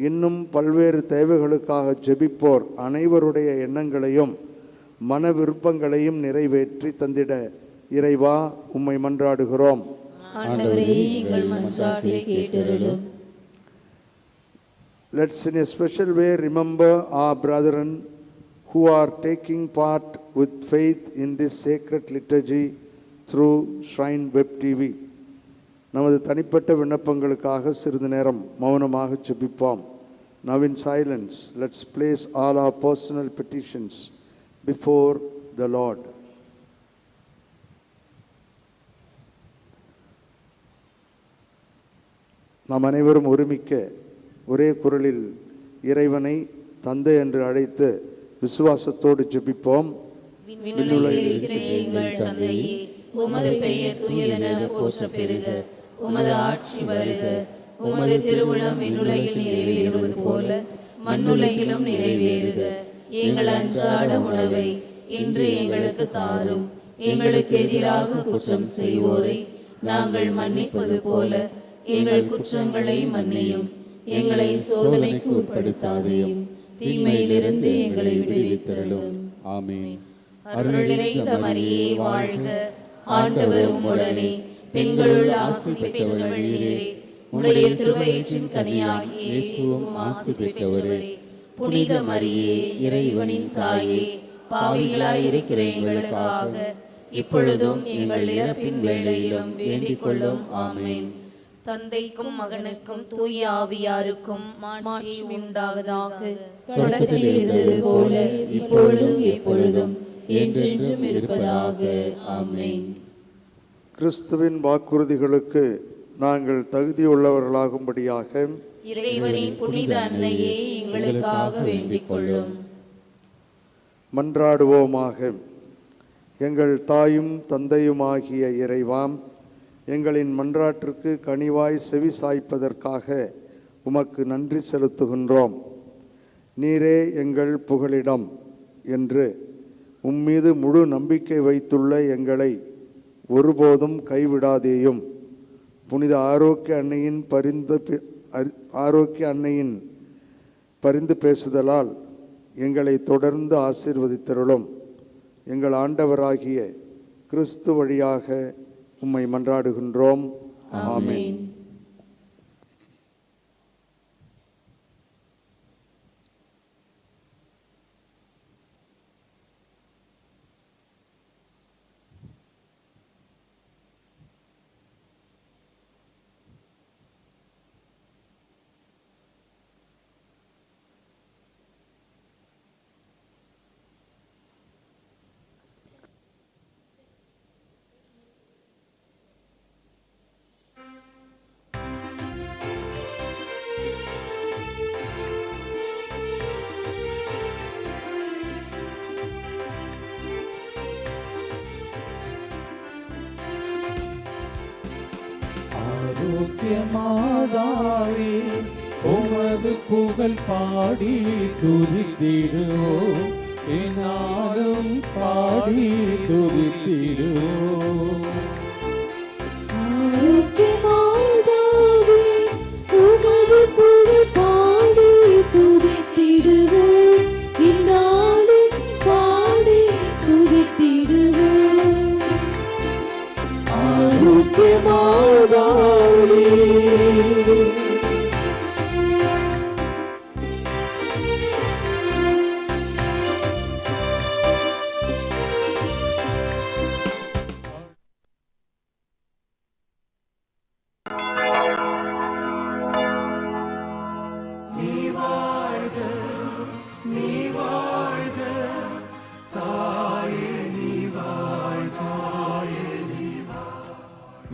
Speaker 3: இன்னும் பல்வேறு தேவைகளுக்காக ஜெபிப்போர் அனைவருடைய எண்ணங்களையும் மன விருப்பங்களையும் நிறைவேற்றி தந்திட இறைவா உம்மை மன்றாடுகிறோம். Let's in a special way remember our brethren who are taking part with faith in this sacred liturgy through Shrine Web TV. நமது தனிப்பட்ட விண்ணப்பங்களுக்காக சிறிது நேரம் மௌனமாக ஜெபிப்போம். Now in silence, let's place all our personal petitions before the Lord. நாம் அனைவரும் ஒருமிக்க ஒரே குரலில் இறைவனை தந்தை என்று அழைத்து விசுவாசத்தோடு ஜெபிப்போம்.
Speaker 2: உமது பெயர் தூயதென போற்றப் பெறுக. உமது ஆட்சி வருக. உமது திருவுளம் விண்ணுலகில் நிறைவேறுவது போல மண்ணுலகிலும் நிறைவேறுக. எங்கள் அன்றாட உணவை இன்று எங்களுக்கு தாரும். எங்களுக்கு எதிராக குற்றம் செய்வோரை நாங்கள் மன்னிப்பது போல எங்கள் குற்றங்களை மன்னியும். எங்களை சோதனைக்கு உட்படுத்தாதேயும், தீமையிலிருந்து எங்களை விடுவித்தருளும்.
Speaker 1: ஆமென்.
Speaker 2: அருள் நிறைந்த மரியே வாழ்க. ஆண்டவர் உம்முடனே, பெண்களுள் ஆசி பெற்றவள் நீரே. உடைய திருவயிற்றின் கனியாகிய இயேசுவும் ஆசி பெற்றவரே. புனித மரியே, இறைவனின் தாயே, பாவிகளாயிருக்கிற எங்களுக்காக இப்பொழுதும் எங்கள் இறப்பின் வேளையிலும் வேண்டிக் கொள்ளும். ஆமென். தந்தைக்கும் மகனுக்கும் தூய ஆவியாருக்கும் மாட்சி உண்டாவதாக. தொடக்கத்தில் இருந்தது போல இப்பொழுதும் எப்பொழுதும் என்றென்றும் இருப்பதாக. ஆமென்.
Speaker 3: கிறிஸ்துவின் வாக்குறுதிகளுக்கு நாங்கள் தகுதியுள்ளவர்களாகும்படியாக
Speaker 2: இறைவனின் புனித அன்னையே எங்களுக்காக வேண்டிக் கொள்ளும்.
Speaker 3: மன்றாடுவோமாக. எங்கள் தாயும் தந்தையுமாகிய இறைவாம், எங்களின் மன்றாட்டிற்கு கனிவாய் செவி சாய்ப்பதற்காக உமக்கு நன்றி செலுத்துகின்றோம். நீரே எங்கள் புகலிடம் என்று உம்மீது முழு நம்பிக்கை வைத்துள்ள எங்களை ஒருபோதும் கைவிடாதேயும். புனித ஆரோக்கிய அன்னையின் பரிந்து பேசுதலால் எங்களை தொடர்ந்து ஆசீர்வதித்தருளும். எங்கள் ஆண்டவராகிய கிறிஸ்து வழியாக உம்மை மன்றாடுகின்றோம். ஆமென்.
Speaker 6: மாதாவே உமது புகழ் பாடி துதித்திடுவோம், என்னாலும் பாடி துதித்திடுவோம்.
Speaker 7: மாதாவே உமது புகழ் பாடி துதித்திடுவோம், என்னாலும் பாடி துதித்திடுவோம். மாதாவே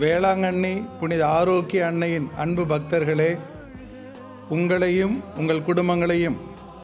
Speaker 8: வேளாங்கண்ணி புனித ஆரோக்கிய அன்னையின் அன்பு பக்தர்களே, உங்களையும் உங்கள் குடும்பங்களையும்